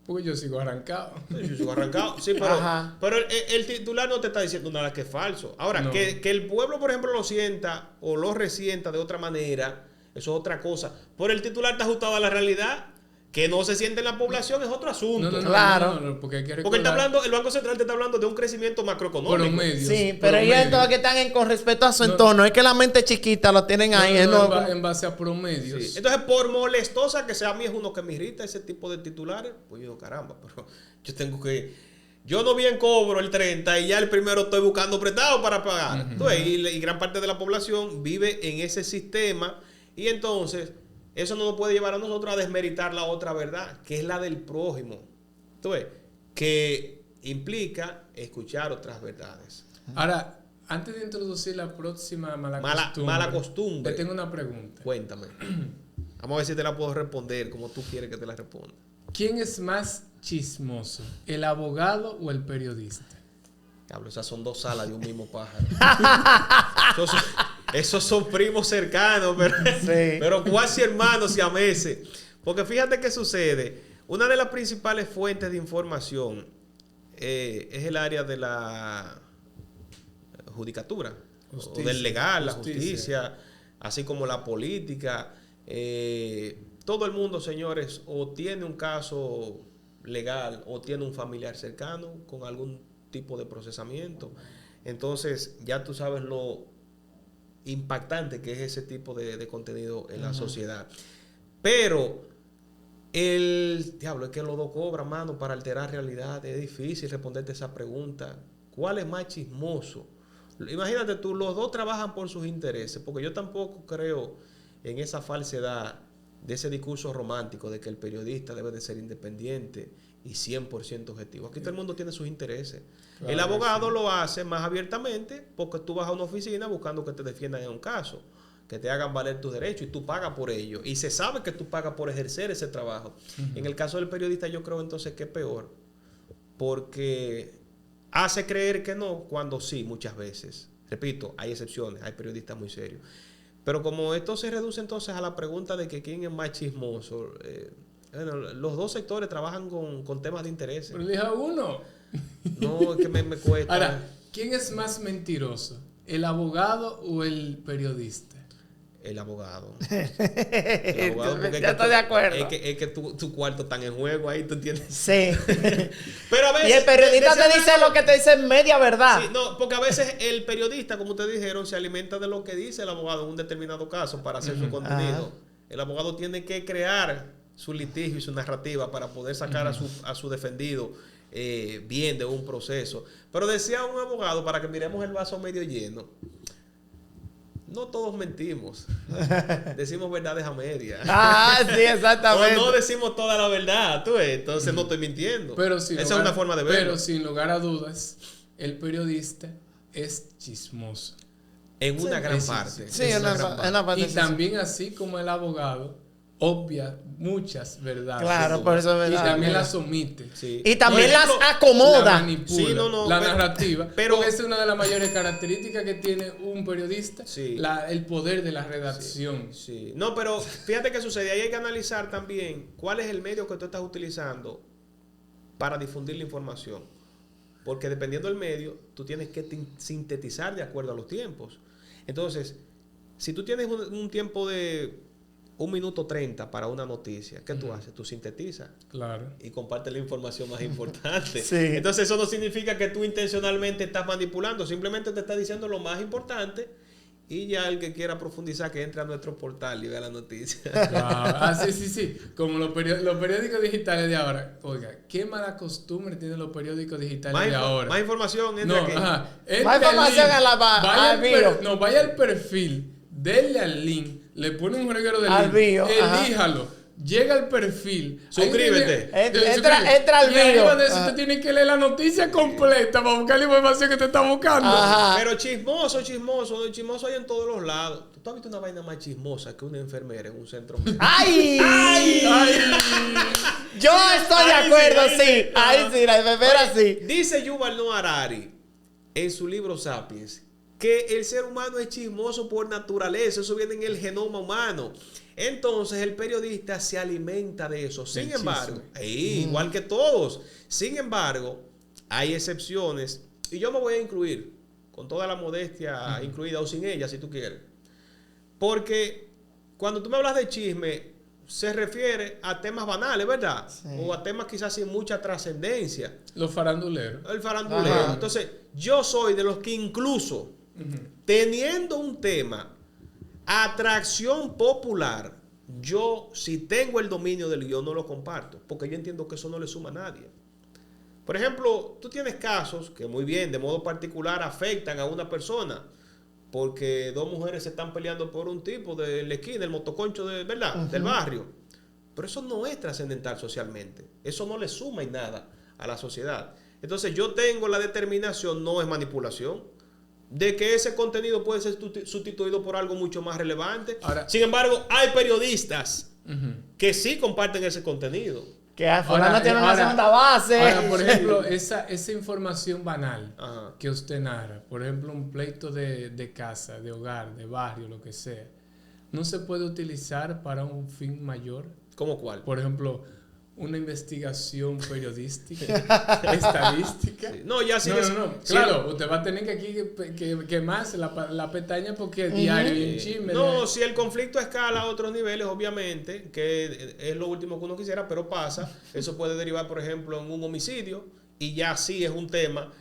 Porque yo sigo arrancado. Yo sigo arrancado. Sí, Ajá. pero el titular no te está diciendo nada que es falso. Ahora, No. que el pueblo, por ejemplo, lo sienta o lo resienta de otra manera, eso es otra cosa. Pero el titular está ajustado a la realidad. Que no se siente en la población es otro asunto. Claro. Porque hay que Porque él está recordar hablando, el Banco Central te está hablando de un crecimiento macroeconómico. promedios. Sí, pero ellos promedios. todos que están con respecto a su No. entorno. Es que la mente chiquita lo tienen ahí. No, es no, no- en base a promedios. Sí. Entonces, por molestosa que sea, a mí es uno que me irrita ese tipo de titulares. Pues yo digo, caramba, pero yo tengo que... Yo no bien cobro el 30 y ya el primero estoy buscando prestado para pagar. Entonces, y gran parte de la población vive en ese sistema y entonces eso no nos puede llevar a nosotros a desmeritar la otra verdad, que es la del prójimo. Entonces, que implica escuchar otras verdades. Ahora, antes de introducir la próxima mala costumbre. te tengo una pregunta. Cuéntame. Vamos a ver si te la puedo responder como tú quieres que te la responda. ¿Quién es más chismoso, el abogado o el periodista? Diablo, esas son dos alas de un mismo pájaro. Esos son primos cercanos, pero cuasi hermanos y a meses. Porque fíjate qué sucede. Una de las principales fuentes de información es el área de la judicatura, Justicia, o del legal, la justicia. justicia, así como la política. Todo el mundo, señores, o tiene un caso legal o tiene un familiar cercano con algún tipo de procesamiento. Entonces, ya tú sabes lo impactante que es ese tipo de contenido en la sociedad. Pero el diablo es que los dos cobran, mano, para alterar realidad. Es difícil responderte esa pregunta. ¿Cuál es más chismoso? Imagínate tú, los dos trabajan por sus intereses, porque yo tampoco creo en esa falsedad de ese discurso romántico de que el periodista debe de ser independiente y 100% objetivo. Aquí todo el mundo tiene sus intereses. Claro, El abogado sí. lo hace más abiertamente porque tú vas a una oficina buscando que te defiendan en un caso, que te hagan valer tus derechos y tú pagas por ello. Y se sabe que tú pagas por ejercer ese trabajo. En el caso del periodista yo creo entonces que es peor, porque hace creer que no, cuando sí, muchas veces. Repito, hay excepciones, hay periodistas muy serios. Pero como esto se reduce entonces a la pregunta de que quién es más chismoso, bueno, los dos sectores trabajan con temas de interés. Pero elija uno. No, es que me cuesta. Ahora, ¿quién es más mentiroso, el abogado o el periodista? El abogado. El abogado, porque es Ya que estoy de acuerdo. Es que tu cuarto está en juego ahí, ¿tú entiendes? Sí. Pero a veces... Y el periodista de te ese dice lado- lo que te dice media verdad. Sí, no, porque a veces el periodista, como ustedes dijeron, se alimenta de lo que dice el abogado en un determinado caso para hacer su contenido. Ajá. El abogado tiene que crear su litigio y su narrativa para poder sacar a su defendido bien de un proceso. Pero decía un abogado, para que miremos el vaso medio lleno, no todos mentimos. Decimos verdades a medias. Ah, sí, exactamente. O no decimos toda la verdad, tú ves, entonces no estoy mintiendo. Pero Esa es una forma de verlo. Pero sin lugar a dudas, el periodista es chismoso. En una gran Sí, parte. Sí, En en una una gran pa- parte. en una parte Y sí, sí. también así como el abogado obvia muchas verdades. Claro, por eso es Y verdad. también las omite. Sí. Y también Por las ejemplo, La acomoda. manipula, Sí, la pero- narrativa. pero- Porque esa es una de las mayores características que tiene un periodista. Sí. El poder de la redacción. Sí. No, pero fíjate qué sucede. Ahí hay que analizar también cuál es el medio que tú estás utilizando para difundir la información. Porque dependiendo del medio, tú tienes que sintetizar de acuerdo a los tiempos. Entonces, si tú tienes un tiempo de 1 minuto 30 para una noticia, ¿qué tú haces? Tú sintetizas Claro. y compartes la información más importante. Sí. Entonces, eso no significa que tú intencionalmente estás manipulando, simplemente te está diciendo lo más importante y ya el que quiera profundizar que entre a nuestro portal y vea la noticia. Wow. Ah, sí. Como los periódicos digitales de ahora. Oiga, qué mala costumbre tienen los periódicos digitales de ahora. Más información, No, entra aquí. ajá. Más información link, a la vaya al bio. no, vaya al perfil, denle al link, le pone un reguero de Al link, bio, ajá. elíjalo, llega al perfil, ahí Suscríbete. Entra al y arriba bio. de eso Ajá. usted tiene que leer la noticia completa para buscar la información que te está buscando. Ajá. Pero chismoso hay en todos los lados. ¿Tú has visto una vaina más chismosa que una enfermera en un centro médico? ¡Ay! Ay. Yo estoy de Ahí sí, acuerdo, ahí sí. sí. Ahí sí, la enfermera sí. Dice Yuval Noah Harari en su libro Sapiens que el ser humano es chismoso por naturaleza, eso viene en el genoma humano. Entonces el periodista se alimenta de eso. Sin Del embargo, chisme. igual que todos. Sin embargo, hay excepciones y yo me voy a incluir con toda la modestia incluida o sin ella si tú quieres. Porque cuando tú me hablas de chisme se refiere a temas banales, ¿verdad? Sí. O a temas quizás sin mucha trascendencia. Los faranduleros. El faranduleo. Ajá. Entonces, yo soy de los que incluso teniendo un tema, atracción popular, yo si tengo el dominio del guión no lo comparto, porque yo entiendo que eso no le suma a nadie. Por ejemplo, tú tienes casos que muy bien, de modo particular, afectan a una persona, porque dos mujeres se están peleando por un tipo de la esquina, el motoconcho de, ¿verdad? Del barrio. Pero eso no es trascendental socialmente. Eso no le suma en nada a la sociedad. Entonces yo tengo la determinación, no es manipulación, de que ese contenido puede ser sustituido por algo mucho más relevante. Ahora- Sin embargo, hay periodistas Ujú. que sí comparten ese contenido. Que fulano Ahora, tiene una ahora- segunda base. Ahora, por ejemplo, esa información banal Ajá. que usted narra, por ejemplo, un pleito de casa, de hogar, de barrio, lo que sea, no se puede utilizar para un fin mayor. ¿Cómo cuál? Por ejemplo, una investigación periodística, estadística. Sí. No, ya sí. No. sí. Claro, usted va a tener que aquí quemarse la pestaña porque es diario y en chisme. No, si el conflicto escala a otros niveles, obviamente, que es lo último que uno quisiera, pero pasa. Eso puede derivar, por ejemplo, en un homicidio y ya sí es un tema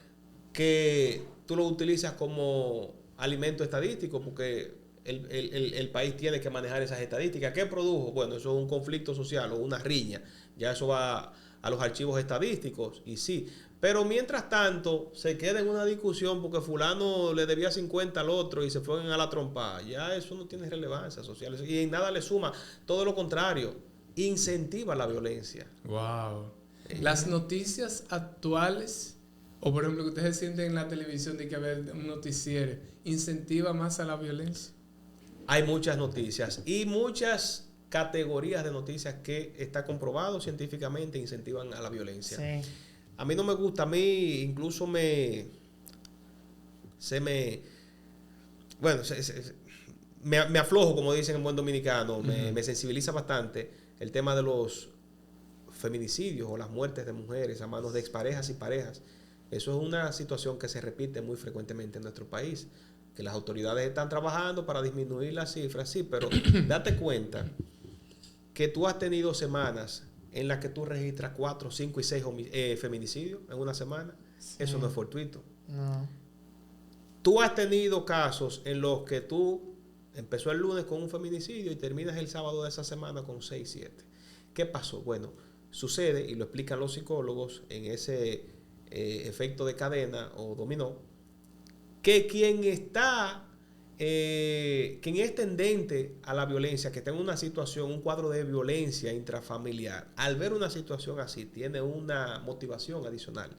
que tú lo utilizas como alimento estadístico porque el país tiene que manejar esas estadísticas. ¿Qué produjo? Bueno, eso es un conflicto social o una riña. Ya eso va a los archivos estadísticos y sí. Pero mientras tanto, se queda en una discusión porque fulano le debía 50 al otro y se fueron a la trompa. Ya eso no tiene relevancia social. Y en nada le suma. Todo lo contrario, incentiva la violencia. Wow. Las noticias actuales, o por ejemplo que ustedes sienten en la televisión de que haber un noticiero, incentiva más a la violencia. Hay muchas noticias y muchas categorías de noticias que está comprobado científicamente incentivan a la violencia. Sí. A mí no me gusta, a mí incluso me aflojo, como dicen en buen dominicano, me sensibiliza bastante el tema de los feminicidios o las muertes de mujeres a manos de exparejas y parejas. Eso es una situación que se repite muy frecuentemente en nuestro país, que las autoridades están trabajando para disminuir las cifras, sí, pero date cuenta que tú has tenido semanas en las que tú registras 4, 5 y 6 feminicidios en una semana. Sí. Eso no es fortuito. No. Tú has tenido casos en los que tú empezó el lunes con un feminicidio y terminas el sábado de esa semana con 6, 7. ¿Qué pasó? Bueno, sucede, y lo explican los psicólogos en ese efecto de cadena o dominó, que quien es tendente a la violencia, que tenga una situación, un cuadro de violencia intrafamiliar, al ver una situación así, tiene una motivación adicional.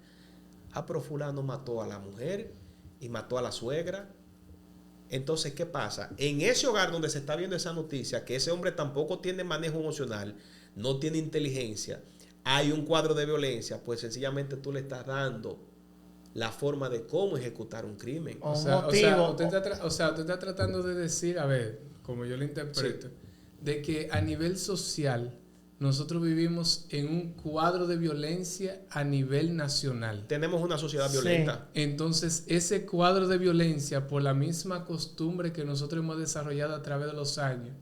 Pero fulano mató a la mujer y mató a la suegra Entonces, ¿qué pasa? En ese hogar donde se está viendo esa noticia, que ese hombre tampoco tiene manejo emocional, no tiene inteligencia, hay un cuadro de violencia, pues sencillamente tú le estás dando la forma de cómo ejecutar un crimen. Usted está tratando de decir, a ver, como yo lo interpreto, de que a nivel social nosotros vivimos en un cuadro de violencia a nivel nacional. Tenemos una sociedad violenta. Entonces, ese cuadro de violencia, por la misma costumbre que nosotros hemos desarrollado a través de los años,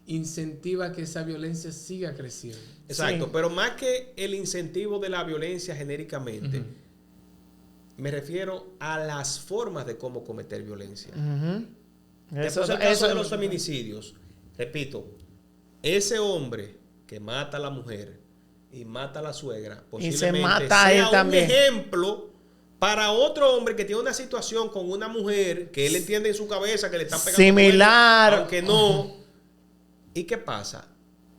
incentiva que esa violencia siga creciendo. Exacto, pero más que el incentivo de la violencia genéricamente, me refiero a las formas de cómo cometer violencia. Después el caso de los feminicidios, repito, ese hombre que mata a la mujer y mata a la suegra, posiblemente y se mata a él sea también. un ejemplo para otro hombre que tiene una situación con una mujer que él entiende en su cabeza que le están pegando similar, aunque no. ¿Y qué pasa?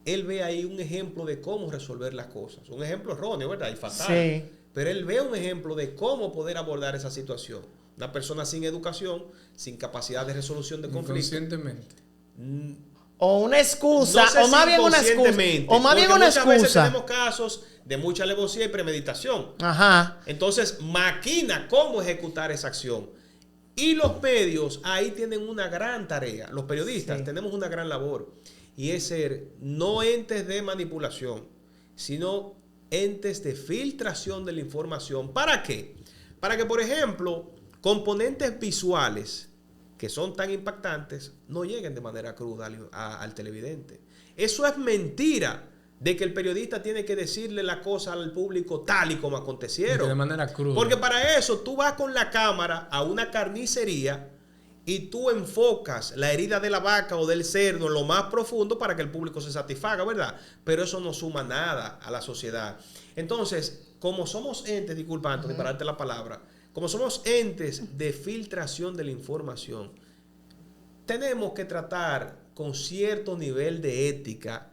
Él ve ahí un ejemplo de cómo resolver las cosas. Un ejemplo erróneo, ¿verdad? Y fatal. Sí. Pero él ve un ejemplo de cómo poder abordar esa situación. Una persona sin educación, sin capacidad de resolución de conflictos. Inconscientemente. O una excusa, No sé o más si bien una excusa. inconscientemente, O más bien porque una muchas veces excusa. tenemos casos de mucha alevosía y premeditación. Ajá. Entonces, maquina cómo ejecutar esa acción. Y los medios ahí tienen una gran tarea. Los periodistas tenemos una gran labor. Y es ser no entes de manipulación, sino entes de filtración de la información. ¿Para qué? Para que, por ejemplo, componentes visuales que son tan impactantes no lleguen de manera cruda al televidente. Eso es mentira de que el periodista tiene que decirle la cosa al público tal y como acontecieron. De manera cruda. Porque para eso tú vas con la cámara a una carnicería y tú enfocas la herida de la vaca o del cerdo en lo más profundo para que el público se satisfaga, ¿verdad? Pero eso no suma nada a la sociedad. Entonces, como somos entes, disculpa Anthony, para darte la palabra, como somos entes de filtración de la información, tenemos que tratar con cierto nivel de ética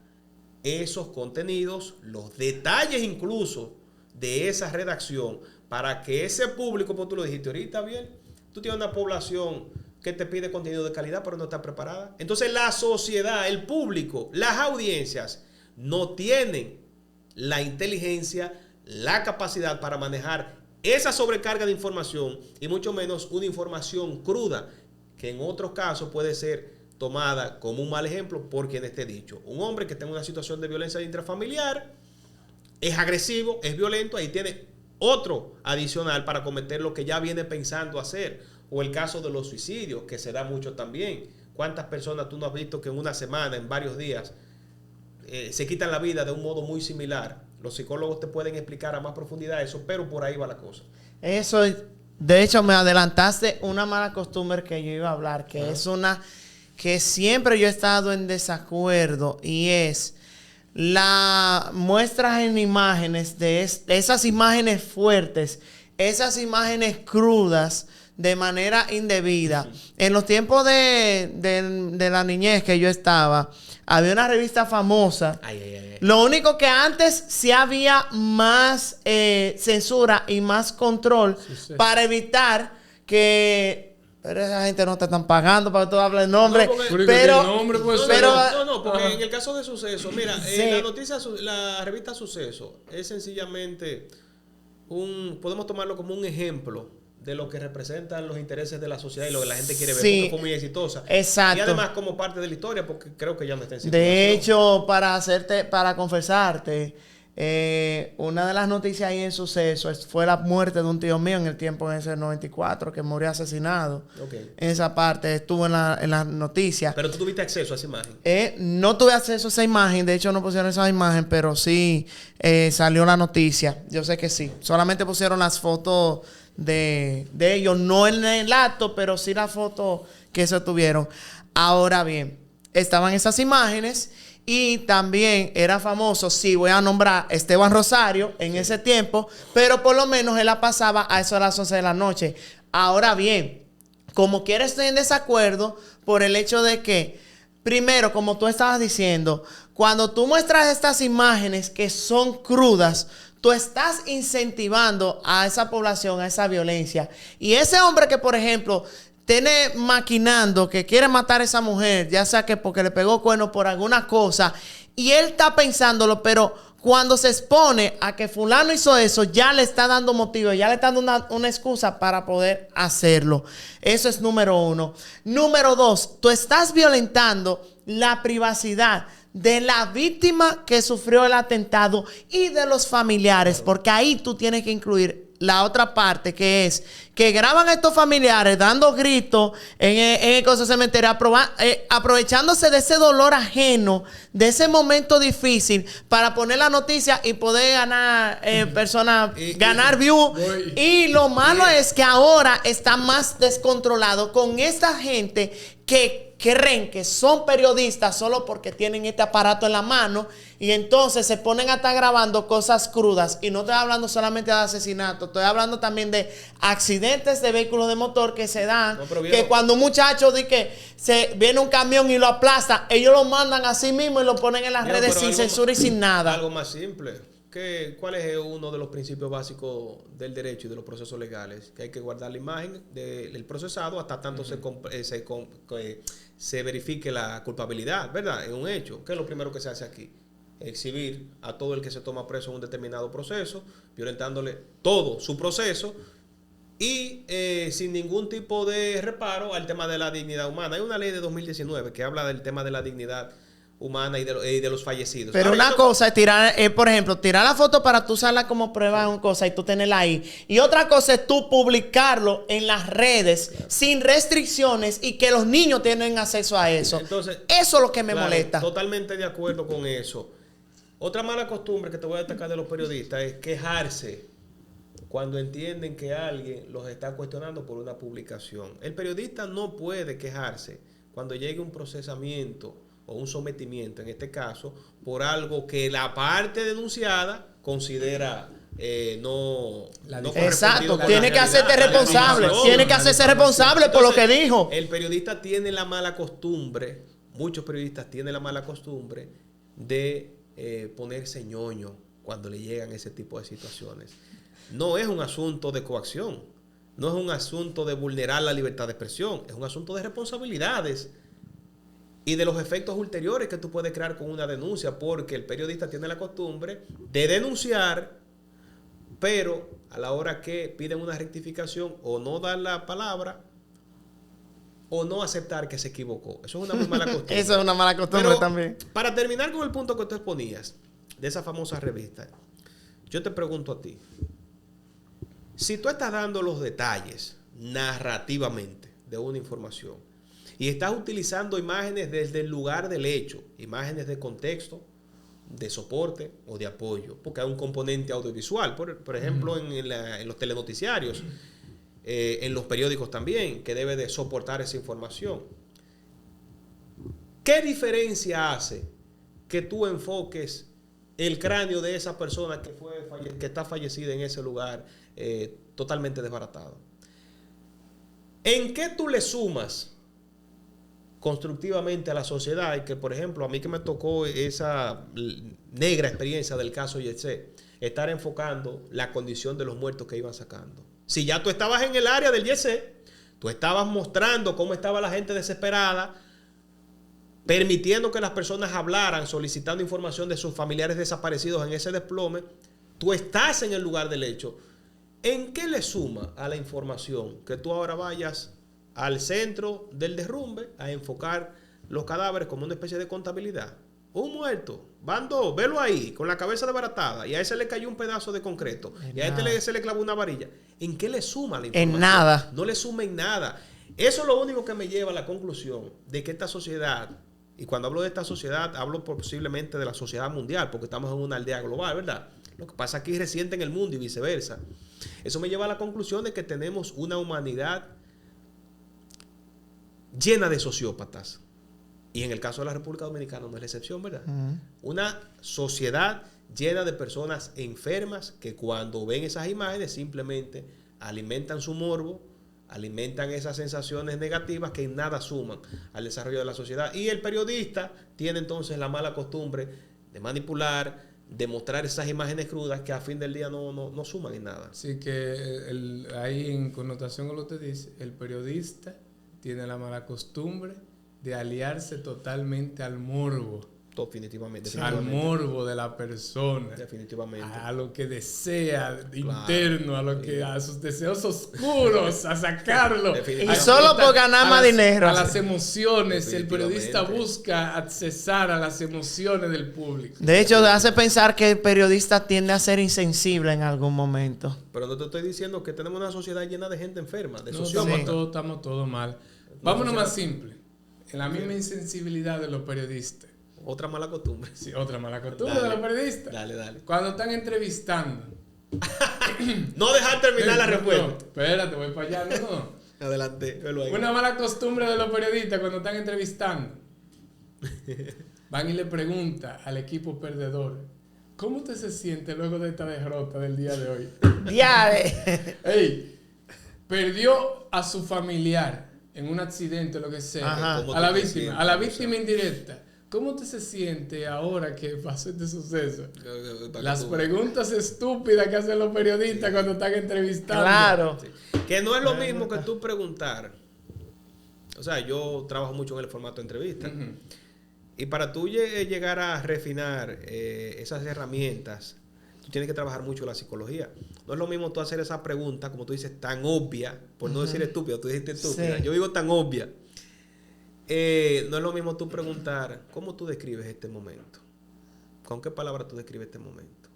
esos contenidos, los detalles incluso de esa redacción, para que ese público, como tú lo dijiste ahorita, bien, tú tienes una población que te pide contenido de calidad, pero no está preparada. Entonces la sociedad, el público, las audiencias no tienen la inteligencia, la capacidad para manejar esa sobrecarga de información y mucho menos una información cruda que en otros casos puede ser tomada como un mal ejemplo por quien esté dicho. Un hombre que está en una situación de violencia intrafamiliar es agresivo, es violento, ahí tiene otro adicional para cometer lo que ya viene pensando hacer. O el caso de los suicidios, que se da mucho también. ¿Cuántas personas tú no has visto que en una semana, en varios días, se quitan la vida de un modo muy similar? Los psicólogos te pueden explicar a más profundidad eso, pero por ahí va la cosa. Eso, de hecho, me adelantaste una mala costumbre que yo iba a hablar, que es una que siempre yo he estado en desacuerdo, y es la muestras en imágenes de esas imágenes fuertes, esas imágenes crudas de manera indebida. En los tiempos de la niñez que yo estaba, había una revista famosa. Lo único que antes sí había más censura y más control para evitar que... Pero esa gente no te están pagando para que tú hables el nombre. No, porque, pero, porque en el caso de Suceso, mira, la noticia, la revista Suceso es sencillamente podemos tomarlo como un ejemplo de lo que representan los intereses de la sociedad y lo que la gente quiere ver, porque fue muy exitosa. Exacto. Y además como parte de la historia, porque creo que ya no está en situación. De hecho, para confesarte, una de las noticias ahí en Suceso fue la muerte de un tío mío en el tiempo en ese 94, que murió asesinado. Okay. En esa parte estuvo en las noticias. Pero tú tuviste acceso a esa imagen. No tuve acceso a esa imagen, de hecho no pusieron esa imagen, pero sí salió la noticia. Yo sé que sí. Solamente pusieron las fotos de ellos, no en el acto, pero sí la foto que se tuvieron. Ahora bien, estaban esas imágenes y también era famoso, sí, voy a nombrar Esteban Rosario en ese tiempo, pero por lo menos él la pasaba a eso de las 11 de la noche. Ahora bien, como quiera estoy en desacuerdo por el hecho de que, primero, como tú estabas diciendo, cuando tú muestras estas imágenes que son crudas, tú estás incentivando a esa población, a esa violencia. Y ese hombre que, por ejemplo, tiene maquinando que quiere matar a esa mujer, ya sea que porque le pegó cuerno por alguna cosa, y él está pensándolo, pero cuando se expone a que fulano hizo eso, ya le está dando motivo, ya le está dando una excusa para poder hacerlo. Eso es número 1. Número 2, tú estás violentando la privacidad de la víctima que sufrió el atentado y de los familiares, porque ahí tú tienes que incluir la otra parte, que es que graban a estos familiares dando gritos en el coso cementerio, aprovechándose de ese dolor ajeno, de ese momento difícil, para poner la noticia y poder ganar personas, ganar views. Y lo malo es que ahora está más descontrolado con esta gente que creen que son periodistas solo porque tienen este aparato en la mano, y entonces se ponen a estar grabando cosas crudas. Y no estoy hablando solamente de asesinatos, estoy hablando también de accidentes de vehículos de motor que se dan, que cuando un muchacho dice que se viene un camión y lo aplasta, ellos lo mandan así mismo y lo ponen en las redes sin censura y sin nada. Algo más simple. ¿Cuál es uno de los principios básicos del derecho y de los procesos legales? Que hay que guardar la imagen del procesado hasta tanto se verifique la culpabilidad, ¿verdad? En un hecho. ¿Qué es lo primero que se hace aquí? Exhibir a todo el que se toma preso en un determinado proceso, violentándole todo su proceso y sin ningún tipo de reparo al tema de la dignidad humana. Hay una ley de 2019 que habla del tema de la dignidad humana y de los fallecidos. Pero ahora, una cosa es tirar, por ejemplo, tirar la foto para tú usarla como prueba en una cosa y tú tenerla ahí. Y otra cosa es tú publicarlo en las redes sin restricciones y que los niños tienen acceso a eso. Entonces, eso es lo que me molesta. Totalmente de acuerdo con eso. Otra mala costumbre que te voy a destacar de los periodistas es quejarse cuando entienden que alguien los está cuestionando por una publicación. El periodista no puede quejarse cuando llegue un procesamiento o un sometimiento, en este caso, por algo que la parte denunciada considera no exacto, tiene que hacerte responsable, tiene que hacerse responsable por lo que dijo. El periodista tiene la mala costumbre, muchos periodistas tienen la mala costumbre de ponerse ñoño cuando le llegan ese tipo de situaciones. No es un asunto de coacción, no es un asunto de vulnerar la libertad de expresión, es un asunto de responsabilidades y de los efectos ulteriores que tú puedes crear con una denuncia, porque el periodista tiene la costumbre de denunciar, pero a la hora que piden una rectificación o no dar la palabra o no aceptar que se equivocó. Eso es una muy mala costumbre. Eso es una mala costumbre. Pero, también. Para terminar con el punto que tú exponías de esa famosa revista, yo te pregunto a ti, si tú estás dando los detalles narrativamente de una información y estás utilizando imágenes desde el lugar del hecho, imágenes de contexto, de soporte o de apoyo, porque hay un componente audiovisual, por ejemplo, en los telenoticiarios, en los periódicos también, que debe de soportar esa información. ¿Qué diferencia hace que tú enfoques el cráneo de esa persona que está fallecida en ese lugar totalmente desbaratado? ¿En qué tú le sumas constructivamente a la sociedad? Y que, por ejemplo, a mí que me tocó esa negra experiencia del caso Yetse, estar enfocando la condición de los muertos que iban sacando. Si ya tú estabas en el área del Yetse, tú estabas mostrando cómo estaba la gente desesperada, permitiendo que las personas hablaran, solicitando información de sus familiares desaparecidos en ese desplome, tú estás en el lugar del hecho. ¿En qué le suma a la información que tú ahora vayas al centro del derrumbe a enfocar los cadáveres como una especie de contabilidad? Un muerto, van dos, velo ahí, con la cabeza desbaratada, y a ese le cayó un pedazo de concreto, y a este se le clavó una varilla. ¿En qué le suma la información? En nada. No le suma en nada. Eso es lo único que me lleva a la conclusión de que esta sociedad, y cuando hablo de esta sociedad, hablo posiblemente de la sociedad mundial, porque estamos en una aldea global, ¿verdad? Lo que pasa aquí resiente en el mundo y viceversa. Eso me lleva a la conclusión de que tenemos una humanidad llena de sociópatas. Y en el caso de la República Dominicana no es la excepción, ¿verdad? Una sociedad llena de personas enfermas que cuando ven esas imágenes simplemente alimentan su morbo, alimentan esas sensaciones negativas que en nada suman al desarrollo de la sociedad. Y el periodista tiene entonces la mala costumbre de manipular, de mostrar esas imágenes crudas que a fin del día no suman en nada. Así que ahí en connotación con lo que te dice, el periodista tiene la mala costumbre de aliarse totalmente al morbo. Definitivamente. Al morbo de la persona. Definitivamente. A lo que desea interno, a sus deseos oscuros, a sacarlo. Y solo por ganar más dinero. A las emociones. El periodista busca accesar a las emociones del público. De hecho, hace pensar que el periodista tiende a ser insensible en algún momento. Pero no te estoy diciendo que tenemos una sociedad llena de gente enferma, de No, sociópatas. estamos todos mal. Vámonos más simple. En la misma insensibilidad de los periodistas. Otra mala costumbre. Sí, otra mala costumbre de los periodistas. Dale. Cuando están entrevistando. No dejar terminar la respuesta. No, espérate, voy para allá. No. Adelante, velo ahí. Una mala costumbre de los periodistas cuando están entrevistando. Van y le preguntan al equipo perdedor: ¿cómo usted se siente luego de esta derrota del día de hoy? Ey, perdió a su familiar en un accidente, lo que sea. A la víctima indirecta. ¿Cómo usted se siente ahora que pasó este suceso? Las preguntas estúpidas que hacen los periodistas cuando están entrevistando. Claro. Sí. Que no es lo mismo que tú preguntar. O sea, yo trabajo mucho en el formato de entrevista. Y para tú llegar a refinar esas herramientas, tú tienes que trabajar mucho la psicología. No es lo mismo tú hacer esa pregunta, como tú dices, tan obvia, por no decir estúpida. Tú dijiste estúpida. Sí. Yo digo tan obvia. No es lo mismo tú preguntar, ¿cómo tú describes este momento? ¿Con qué palabras tú describes este momento?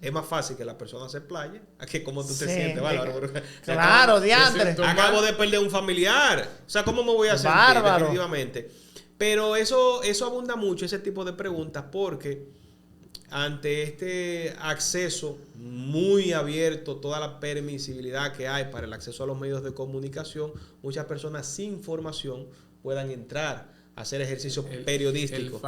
Es más fácil que la persona se explaye a que cómo tú te sientes, bárbaro. Claro, diantre. Acabo de perder un familiar. O sea, ¿cómo me voy a sentir? Bárbaro. Definitivamente. Pero eso abunda mucho, ese tipo de preguntas, porque ante este acceso muy abierto, toda la permisibilidad que hay para el acceso a los medios de comunicación, muchas personas sin formación puedan entrar a hacer ejercicio periodístico.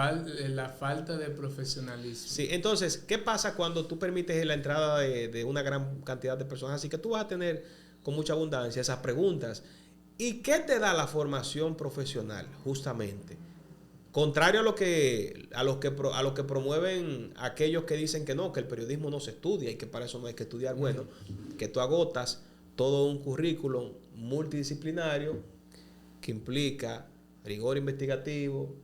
La falta de profesionalismo. Sí, entonces, ¿qué pasa cuando tú permites la entrada de una gran cantidad de personas? Así que tú vas a tener con mucha abundancia esas preguntas. ¿Y qué te da la formación profesional, justamente? Contrario a lo que promueven aquellos que dicen que no, que el periodismo no se estudia y que para eso no hay que estudiar. Bueno, que tú agotas todo un currículum multidisciplinario que implica rigor investigativo,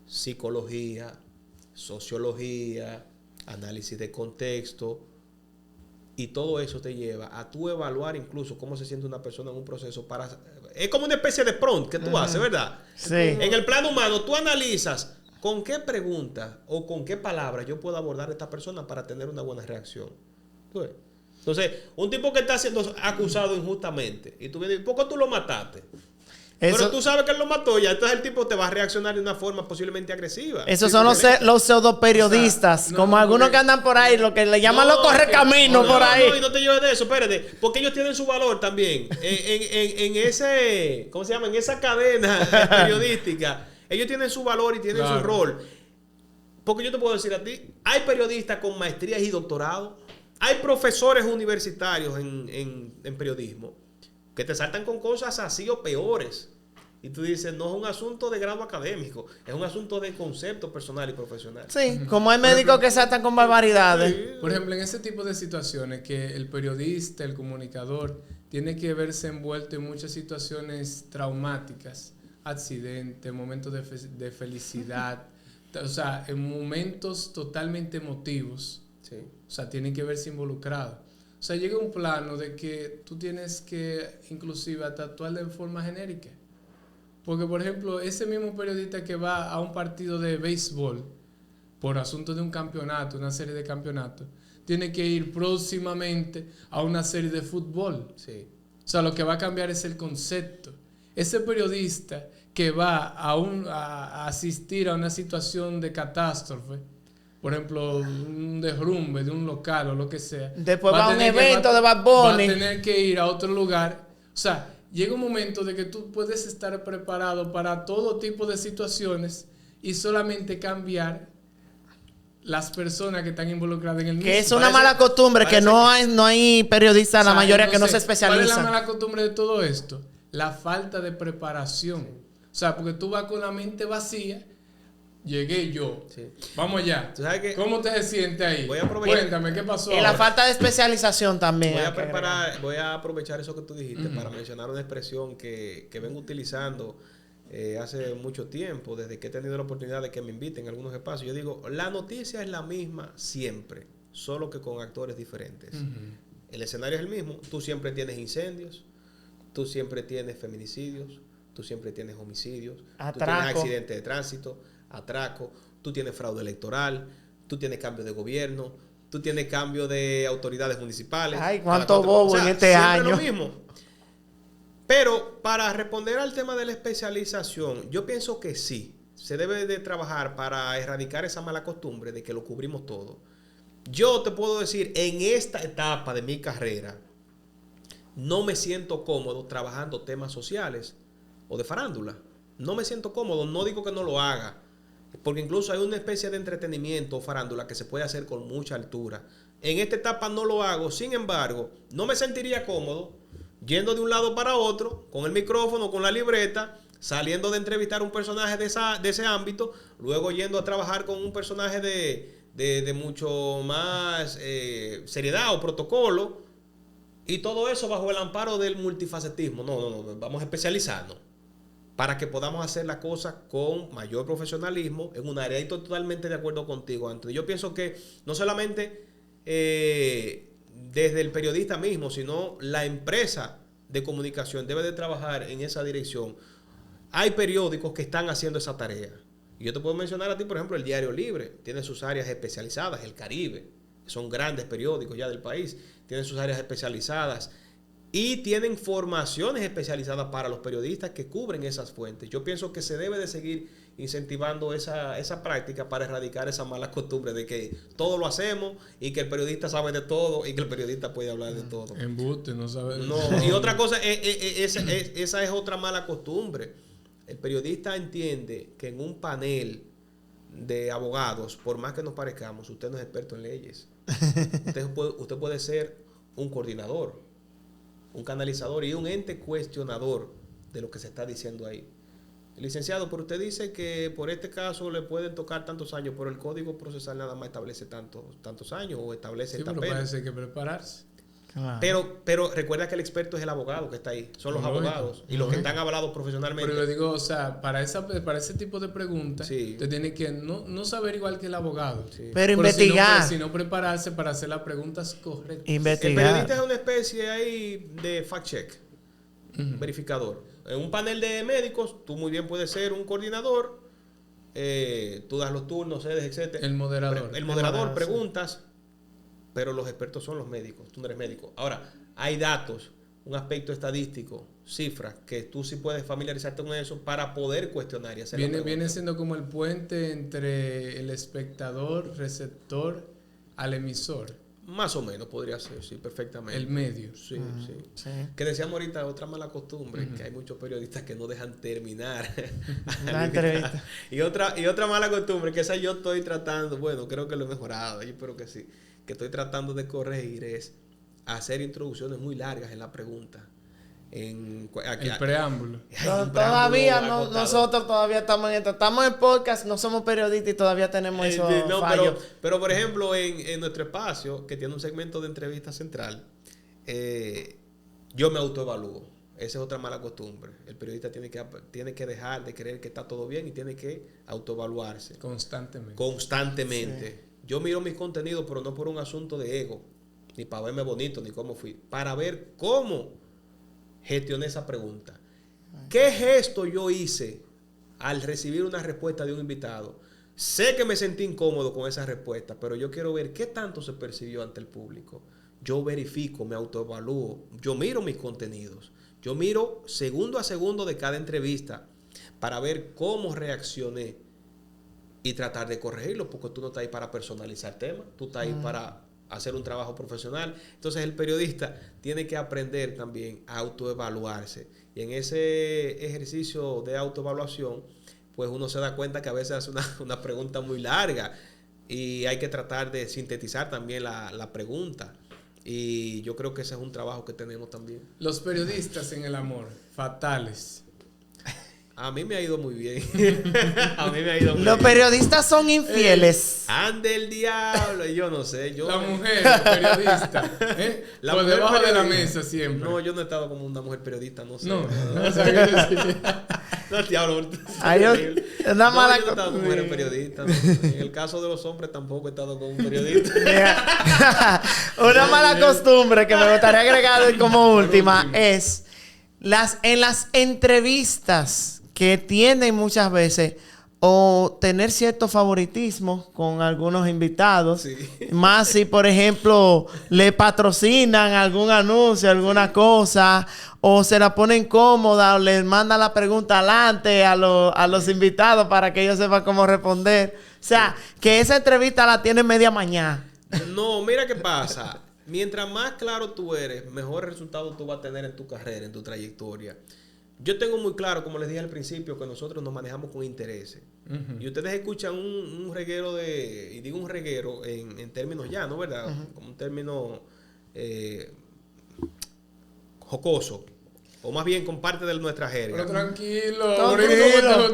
psicología, sociología, análisis de contexto, y todo eso te lleva a tú evaluar incluso cómo se siente una persona en un proceso para... Es como una especie de prompt que tú haces, ¿verdad? Sí. En el plano humano, tú analizas con qué preguntas o con qué palabras yo puedo abordar a esta persona para tener una buena reacción. Entonces, un tipo que está siendo acusado injustamente y tú vienes, ¿por qué tú lo mataste? Pero tú sabes que él lo mató ya, entonces el tipo te va a reaccionar de una forma posiblemente agresiva. Esos son los pseudoperiodistas, o sea, como algunos que andan por ahí, lo que le llaman los correcaminos por ahí. No, y no te lleves de eso, espérate, porque ellos tienen su valor también. En ese, ¿cómo se llama? En esa cadena periodística, ellos tienen su valor y tienen su rol. Porque yo te puedo decir a ti, hay periodistas con maestrías y doctorados, hay profesores universitarios en periodismo que te saltan con cosas así o peores. Y tú dices, no es un asunto de grado académico, es un asunto de concepto personal y profesional. Sí, como hay médicos que saltan con barbaridades. Sí. Por ejemplo, en ese tipo de situaciones que el periodista, el comunicador, tiene que verse envuelto en muchas situaciones traumáticas, accidentes, momentos de felicidad, o sea, en momentos totalmente emotivos. Sí. O sea, tiene que verse involucrado. O sea, llega un plano de que tú tienes que inclusive hasta actuar de forma genérica. Porque, por ejemplo, ese mismo periodista que va a un partido de béisbol por asunto de un campeonato, una serie de campeonatos, tiene que ir próximamente a una serie de fútbol. Sí. O sea, lo que va a cambiar es el concepto. Ese periodista que va a asistir a una situación de catástrofe, por ejemplo, un derrumbe de un local o lo que sea. Después va a un evento de Bad Bunny. Va a tener que ir a otro lugar. O sea, llega un momento de que tú puedes estar preparado para todo tipo de situaciones y solamente cambiar las personas que están involucradas en el mismo. Que es una mala costumbre, que no hay periodistas, la mayoría que no se especializan. ¿Cuál es la mala costumbre de todo esto? La falta de preparación. O sea, porque tú vas con la mente vacía llegué yo. Sí. Vamos allá. ¿Tú sabes qué? ¿Cómo te sientes ahí? Voy a aprovechar. Cuéntame, ¿qué pasó? Y la ahora? falta de especialización también. Voy a aprovechar eso que tú dijiste para mencionar una expresión que vengo utilizando hace mucho tiempo, desde que he tenido la oportunidad de que me inviten a algunos espacios. Yo digo, la noticia es la misma siempre, solo que con actores diferentes. El escenario es el mismo. Tú siempre tienes incendios, tú siempre tienes feminicidios, tú siempre tienes homicidios, tú tienes accidentes de tránsito, atraco, tú tienes fraude electoral, tú tienes cambio de gobierno, tú tienes cambio de autoridades municipales. Ay, cuánto bobo en este año. Lo mismo. Pero para responder al tema de la especialización, yo pienso que sí, se debe de trabajar para erradicar esa mala costumbre de que lo cubrimos todo. Yo te puedo decir, en esta etapa de mi carrera, no me siento cómodo trabajando temas sociales o de farándula. No me siento cómodo, no digo que no lo haga, porque incluso hay una especie de entretenimiento o farándula que se puede hacer con mucha altura. En esta etapa no lo hago, sin embargo, no me sentiría cómodo yendo de un lado para otro, con el micrófono, con la libreta, saliendo de entrevistar a un personaje de ese ámbito, luego yendo a trabajar con un personaje de mucho más seriedad o protocolo, y todo eso bajo el amparo del multifacetismo. No, vamos a especializarnos para que podamos hacer la cosa con mayor profesionalismo en un área. Y estoy totalmente de acuerdo contigo, Anthony. Yo pienso que no solamente desde el periodista mismo, sino la empresa de comunicación debe de trabajar en esa dirección. Hay periódicos que están haciendo esa tarea. Y yo te puedo mencionar a ti, por ejemplo, el Diario Libre. Tiene sus áreas especializadas, El Caribe. Son grandes periódicos ya del país. Tienen sus áreas especializadas. Y tienen formaciones especializadas para los periodistas que cubren esas fuentes. Yo pienso que se debe de seguir incentivando esa práctica para erradicar esa mala costumbre de que todo lo hacemos y que el periodista sabe de todo y que el periodista puede hablar de todo. Embuste, no sabe. No, y otra cosa, esa es otra mala costumbre. El periodista entiende que en un panel de abogados, por más que nos parezcamos, usted no es experto en leyes. Usted puede ser un coordinador, un canalizador y un ente cuestionador de lo que se está diciendo ahí. Licenciado, pero usted dice que por este caso le pueden tocar tantos años, pero el Código Procesal nada más establece tantos años o establece esta pena. Parece que hay que prepararse. Claro. Pero recuerda que el experto es el abogado que está ahí, son los abogados y los que están avalados profesionalmente. Pero yo digo, o sea, para ese tipo de preguntas, Sí. te tiene que no saber igual que el abogado. Sí. Pero investigar. Sino prepararse para hacer las preguntas correctas. El Investigar. periodista es una especie ahí de fact-check, verificador. En un panel de médicos, tú muy bien puedes ser un coordinador, tú das los turnos, sedes, etc. El moderador. El moderador, sí. preguntas, pero los expertos son los médicos, tú no eres médico. Ahora, hay datos, un aspecto estadístico, cifras, que tú sí puedes familiarizarte con eso para poder cuestionar y hacer la pregunta. Viene siendo como el puente entre el espectador, receptor, al emisor. Más o menos podría ser, sí, perfectamente. El medio. Sí, sí. Sí. Que decíamos ahorita, otra mala costumbre, que hay muchos periodistas que no dejan terminar La entrevista. y otra mala costumbre, que esa yo estoy tratando, bueno, creo que lo he mejorado, yo espero que sí, que estoy tratando de corregir, es hacer introducciones muy largas en la pregunta. El preámbulo. Todavía nosotros todavía estamos en podcast, no somos periodistas y todavía tenemos esos fallos. Pero por ejemplo, en nuestro espacio, que tiene un segmento de entrevista central, yo me autoevalúo. Esa es otra mala costumbre. El periodista tiene que dejar de creer que está todo bien y tiene que autoevaluarse. Constantemente. Sí. Yo miro mis contenidos, pero no por un asunto de ego, ni para verme bonito, ni cómo fui, para ver cómo gestioné esa pregunta. ¿Qué gesto yo hice al recibir una respuesta de un invitado? Sé que me sentí incómodo con esa respuesta, pero yo quiero ver qué tanto se percibió ante el público. Yo verifico, me autoevalúo, yo miro mis contenidos, yo miro segundo a segundo de cada entrevista para ver cómo reaccioné y tratar de corregirlo, porque tú no estás ahí para personalizar temas, tú estás ahí para hacer un trabajo profesional. Entonces el periodista tiene que aprender también a autoevaluarse. Y en ese ejercicio de autoevaluación, pues uno se da cuenta que a veces hace una pregunta muy larga y hay que tratar de sintetizar también la pregunta. Y yo creo que ese es un trabajo que tenemos también. Los periodistas en el amor, fatales. A mí me ha ido muy bien. A mí me ha ido muy Los bien. periodistas son infieles. Ande el diablo. Yo no sé. La mujer periodista, La por mujer debajo de la periodista. mesa siempre. No, yo no he estado como una mujer periodista, no sé. No, no sabía qué decir. No, diablo. Ay, Terrible. una No, mala yo no he estado con mujeres periodistas. No. En el caso de los hombres tampoco he estado con un periodista. Mira, una mala costumbre que me gustaría agregar como última es en las entrevistas que tienden muchas veces o tener cierto favoritismo con algunos invitados, Sí. más si por ejemplo le patrocinan algún anuncio, alguna cosa, o se la ponen cómoda o les mandan la pregunta adelante a los invitados para que ellos sepan cómo responder. O sea, que esa entrevista la tienen media mañana. No, mira qué pasa. Mientras más claro tú eres, mejor resultado tú vas a tener en tu carrera, en tu trayectoria. Yo tengo muy claro, como les dije al principio, que nosotros nos manejamos con intereses. Y ustedes escuchan un reguero y digo un reguero en términos llanos, ¿verdad? Como un término jocoso. O más bien con parte de nuestra jerga. Pero tranquilo. Tranquilo.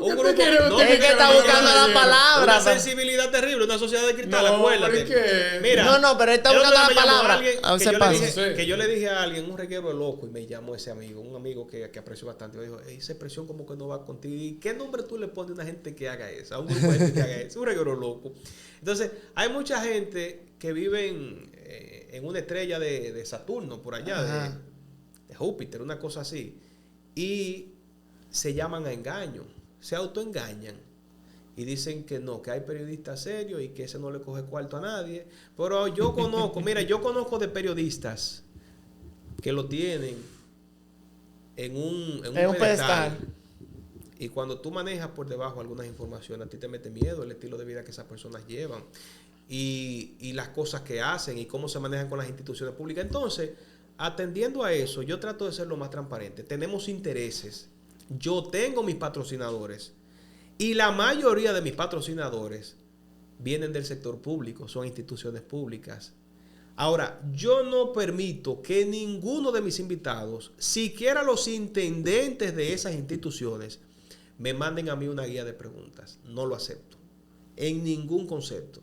Un grupo- no, Es que está buscando la palabra. Una sensibilidad terrible, una sociedad de cristal, No, acuérdate. pero es que- Mira, No, pero él está el otro buscando día la me llamó palabra. alguien A ver, que se yo le pasa. dije- Que yo le dije a alguien, un reguero loco, y me llamó ese amigo, un amigo que aprecio bastante. Me dijo, esa expresión como que no va contigo. ¿Y qué nombre tú le pones a una gente que haga eso? A un grupo de gente que haga eso. Un reguero loco. Entonces, hay mucha gente que vive en una estrella de Saturno, por allá, de Júpiter, una cosa así. Y se llaman a engaño, se autoengañan y dicen que no, que hay periodistas serios y que ese no le coge cuarto a nadie. Pero yo conozco, mira, yo conozco de periodistas que lo tienen en un pedestal. Y cuando tú manejas por debajo algunas informaciones, a ti te mete miedo el estilo de vida que esas personas llevan y las cosas que hacen y cómo se manejan con las instituciones públicas. Entonces, atendiendo a eso, yo trato de ser lo más transparente. Tenemos intereses. Yo tengo mis patrocinadores. Y la mayoría de mis patrocinadores vienen del sector público, son instituciones públicas. Ahora, yo no permito que ninguno de mis invitados, siquiera los intendentes de esas instituciones, me manden a mí una guía de preguntas. No lo acepto. En ningún concepto.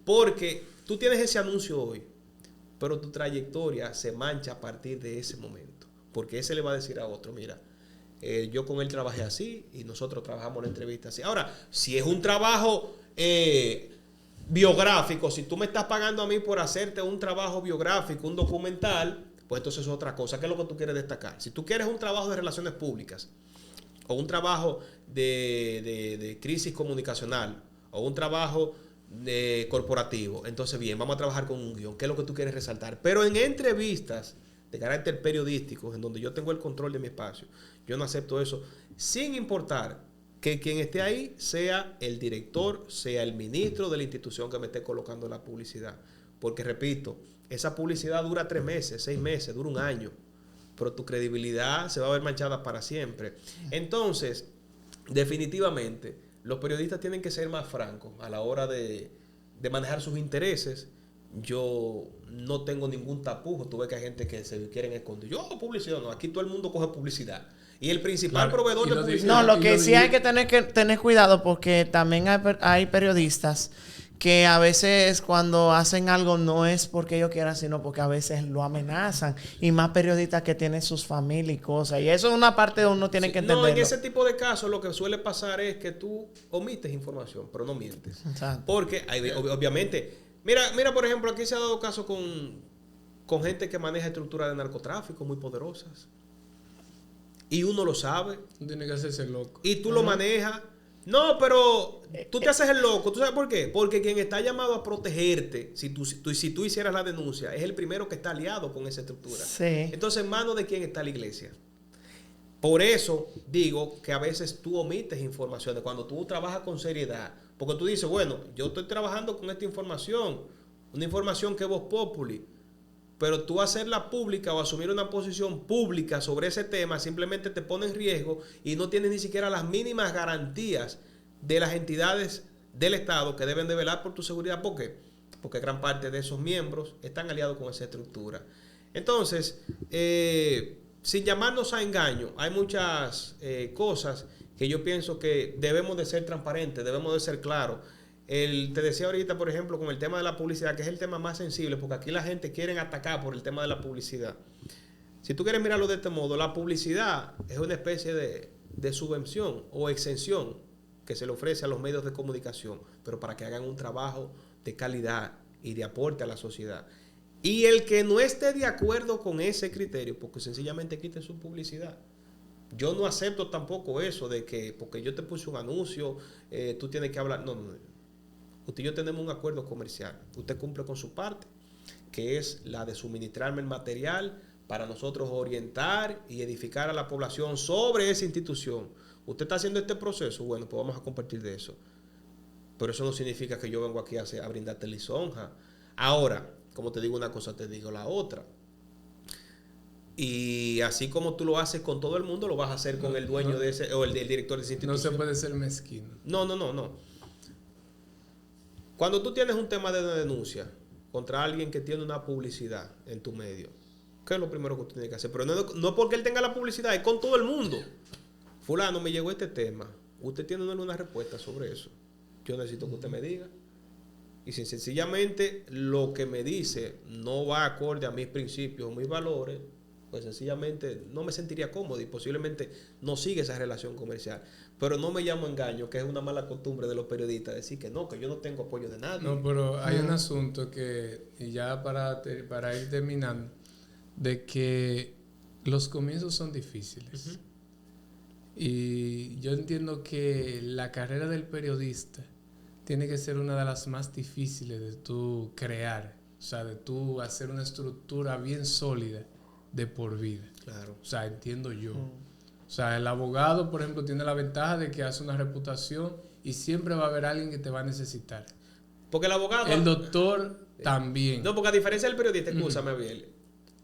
Porque tú tienes ese anuncio hoy, pero tu trayectoria se mancha a partir de ese momento. Porque ese le va a decir a otro, mira, yo con él trabajé así y nosotros trabajamos la entrevista así. Ahora, si es un trabajo biográfico, si tú me estás pagando a mí por hacerte un trabajo biográfico, un documental, pues entonces es otra cosa. ¿Qué es lo que tú quieres destacar? Si tú quieres un trabajo de relaciones públicas o un trabajo de crisis comunicacional o un trabajo corporativo, entonces bien, vamos a trabajar con un guión, qué es lo que tú quieres resaltar. Pero en entrevistas de carácter periodístico, en donde yo tengo el control de mi espacio, yo no acepto eso, sin importar que quien esté ahí sea el director, sea el ministro de la institución que me esté colocando la publicidad. Porque repito, esa publicidad dura 3 meses, 6 meses, dura un año, pero tu credibilidad se va a ver manchada para siempre. Entonces, definitivamente, los periodistas tienen que ser más francos a la hora de manejar sus intereses. Yo no tengo ningún tapujo. Tú ves que hay gente que se quieren esconder. Yo publicidad no. Aquí todo el mundo coge publicidad. Y el principal proveedor de publicidad. No, lo que sí hay que tener cuidado porque también hay periodistas que a veces cuando hacen algo no es porque ellos quieran, sino porque a veces lo amenazan. Y más periodistas que tienen sus familias y cosas. Y eso es una parte donde uno tiene que entenderlo. No, en ese tipo de casos lo que suele pasar es que tú omites información, pero no mientes. Exacto. Porque obviamente, mira, por ejemplo, aquí se ha dado caso con gente que maneja estructuras de narcotráfico muy poderosas. Y uno lo sabe. Tú tienes que hacerse loco. Y tú lo manejas. No, pero tú te haces el loco. ¿Tú sabes por qué? Porque quien está llamado a protegerte, si tú hicieras la denuncia, es el primero que está aliado con esa estructura. Sí. Entonces, ¿en manos de quién está la iglesia? Por eso digo que a veces tú omites informaciones cuando tú trabajas con seriedad. Porque tú dices, bueno, yo estoy trabajando con esta información, una información que es voz populi. Pero tú hacerla pública o asumir una posición pública sobre ese tema simplemente te pone en riesgo y no tienes ni siquiera las mínimas garantías de las entidades del Estado que deben de velar por tu seguridad. ¿Por qué? Porque gran parte de esos miembros están aliados con esa estructura. Entonces, sin llamarnos a engaño, hay muchas cosas que yo pienso que debemos de ser transparentes, debemos de ser claros. Te decía ahorita, por ejemplo, con el tema de la publicidad, que es el tema más sensible, porque aquí la gente quiere atacar por el tema de la publicidad. Si tú quieres mirarlo de este modo, la publicidad es una especie de subvención o exención que se le ofrece a los medios de comunicación, pero para que hagan un trabajo de calidad y de aporte a la sociedad. Y el que no esté de acuerdo con ese criterio, porque sencillamente quiten su publicidad. Yo no acepto tampoco eso de que porque yo te puse un anuncio, tú tienes que hablar. No, no. Usted y yo tenemos un acuerdo comercial. Usted cumple con su parte, que es la de suministrarme el material para nosotros orientar y edificar a la población sobre esa institución. Usted está haciendo este proceso, bueno, pues vamos a compartir de eso. Pero eso no significa que yo vengo aquí a brindarte lisonja. Ahora, como te digo una cosa, te digo la otra. Y así como tú lo haces con todo el mundo, lo vas a hacer con el dueño de ese, o el director de esa institución. No se puede ser mezquino. No. Cuando tú tienes un tema de denuncia contra alguien que tiene una publicidad en tu medio, ¿qué es lo primero que tú tienes que hacer? Pero no porque él tenga la publicidad, es con todo el mundo. Fulano, me llegó este tema. ¿Usted tiene una respuesta sobre eso? Yo necesito que usted me diga. Y si sencillamente lo que me dice no va acorde a mis principios o mis valores, pues sencillamente no me sentiría cómodo y posiblemente no sigue esa relación comercial. Pero no me llamo engaño, que es una mala costumbre de los periodistas, decir que no, que yo no tengo apoyo de nadie. No, pero hay un asunto que, y ya para ir terminando, de que los comienzos son difíciles. Y yo entiendo que la carrera del periodista tiene que ser una de las más difíciles de tú crear, o sea, de tú hacer una estructura bien sólida de por vida. Claro. O sea, entiendo yo. O sea, el abogado, por ejemplo, tiene la ventaja de que hace una reputación y siempre va a haber alguien que te va a necesitar. Porque el abogado... El doctor también. No, porque a diferencia del periodista, escúchame, Abiel,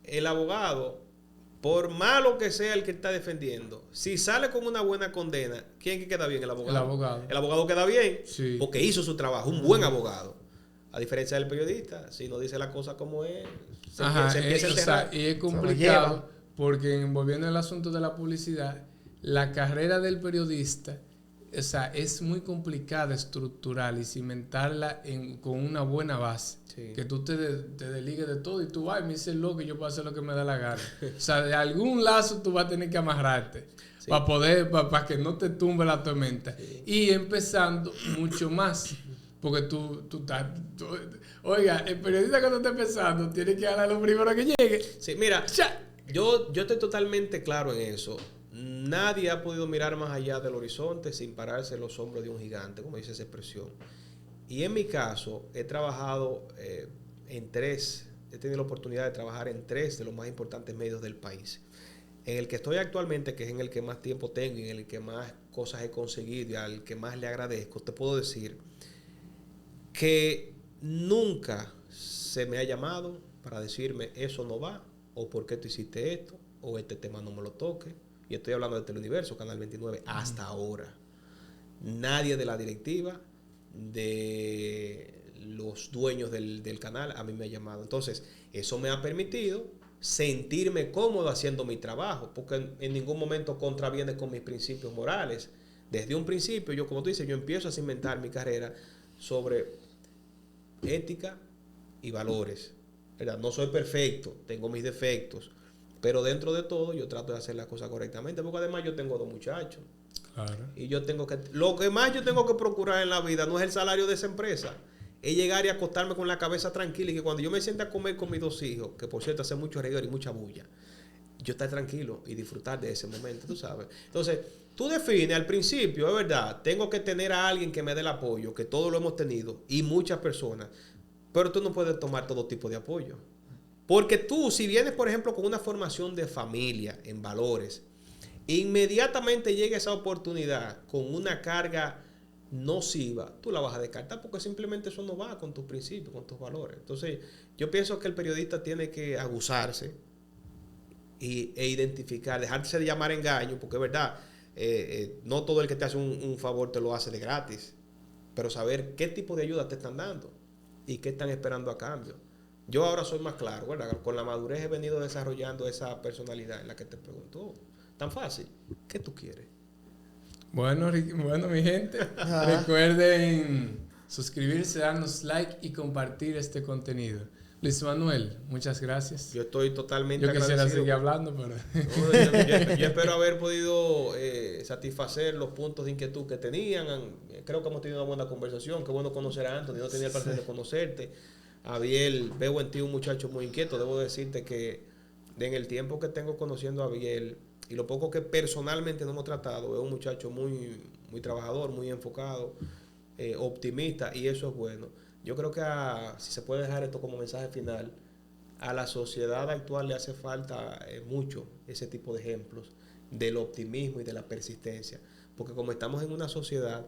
el abogado, por malo que sea el que está defendiendo, si sale con una buena condena, ¿quién que queda bien? El abogado. El abogado. El abogado queda bien, Sí. porque hizo su trabajo, un buen abogado. A diferencia del periodista, si no dice la cosa como es, se empieza a enterrar. Y es complicado porque envolviendo el asunto de la publicidad, la carrera del periodista, o sea, es muy complicada estructural y cimentarla con una buena base. Sí. Que tú te desligues de todo y tú vas y me dices lo que yo puedo hacer lo que me da la gana. O sea, de algún lazo tú vas a tener que amarrarte para poder, para que no te tumbe la tormenta. Sí. Y empezando mucho más. Porque oiga, el periodista cuando está empezando tiene que hablar lo primero que llegue. Sí, mira, yo estoy totalmente claro en eso. Nadie ha podido mirar más allá del horizonte sin pararse en los hombros de un gigante, como dice esa expresión. Y en mi caso, he trabajado he tenido la oportunidad de trabajar en 3 de los más importantes medios del país. En el que estoy actualmente, que es en el que más tiempo tengo y en el que más cosas he conseguido y al que más le agradezco, te puedo decir que nunca se me ha llamado para decirme eso no va, o por qué tú hiciste esto, o este tema no me lo toque. Y estoy hablando de Teleuniverso, Canal 29, hasta ahora. Nadie de la directiva, de los dueños del canal, a mí me ha llamado. Entonces, eso me ha permitido sentirme cómodo haciendo mi trabajo, porque en ningún momento contraviene con mis principios morales. Desde un principio, yo, como tú dices, yo empiezo a cimentar mi carrera sobre ética y valores, ¿verdad? No soy perfecto, tengo mis defectos, pero dentro de todo yo trato de hacer las cosas correctamente, porque además yo tengo 2 muchachos. Claro. Y yo tengo que, lo que más yo tengo que procurar en la vida no es el salario de esa empresa, es llegar y acostarme con la cabeza tranquila y que cuando yo me sienta a comer con mis 2 hijos, que por cierto hace mucho reguero y mucha bulla, yo estar tranquilo y disfrutar de ese momento, tú sabes. Entonces, tú defines al principio, es verdad, tengo que tener a alguien que me dé el apoyo, que todos lo hemos tenido, y muchas personas, pero tú no puedes tomar todo tipo de apoyo. Porque tú, si vienes, por ejemplo, con una formación de familia, en valores, inmediatamente llega esa oportunidad con una carga nociva, tú la vas a descartar porque simplemente eso no va con tus principios, con tus valores. Entonces, yo pienso que el periodista tiene que aguzarse e identificar, dejarse de llamar engaño, porque es verdad, no todo el que te hace un favor te lo hace de gratis, pero saber qué tipo de ayuda te están dando y qué están esperando a cambio. Yo ahora soy más claro, ¿verdad? Con la madurez he venido desarrollando esa personalidad en la que te pregunto, "Oh, tan fácil, ¿qué tú quieres?" Bueno, mi gente, recuerden suscribirse, darnos like y compartir este contenido. Luis Manuel, muchas gracias. Yo estoy totalmente Yo quisiera agradecido. seguir hablando, pero... No, yo espero haber podido satisfacer los puntos de inquietud que tenían. Creo que hemos tenido una buena conversación. Qué bueno conocer a Anthony. No tenía el placer de conocerte. Abiel, veo en ti un muchacho muy inquieto. Debo decirte que en el tiempo que tengo conociendo a Abiel y lo poco que personalmente no hemos tratado, veo un muchacho muy, muy trabajador, muy enfocado, optimista, y eso es bueno. Yo creo que si se puede dejar esto como mensaje final, a la sociedad actual le hace falta mucho ese tipo de ejemplos del optimismo y de la persistencia. Porque como estamos en una sociedad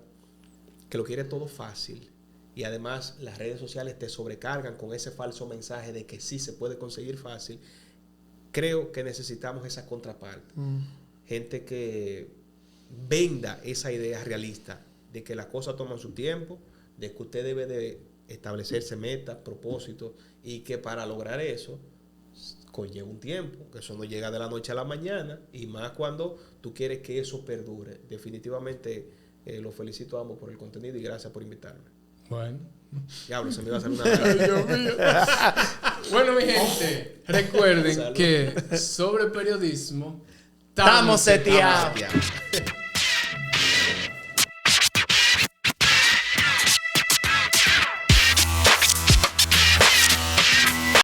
que lo quiere todo fácil y además las redes sociales te sobrecargan con ese falso mensaje de que sí se puede conseguir fácil, creo que necesitamos esa contraparte. Gente que venda esa idea realista de que las cosas toman su tiempo, de que usted debe de establecerse metas, propósitos, y que para lograr eso conlleva un tiempo, que eso no llega de la noche a la mañana, y más cuando tú quieres que eso perdure. Definitivamente los felicito a ambos por el contenido y gracias por invitarme. Bueno. Diablo, se me iba a salir una... Dios mío. Bueno, mi gente, recuerden Salud. que sobre periodismo Estamos seteados. seteados.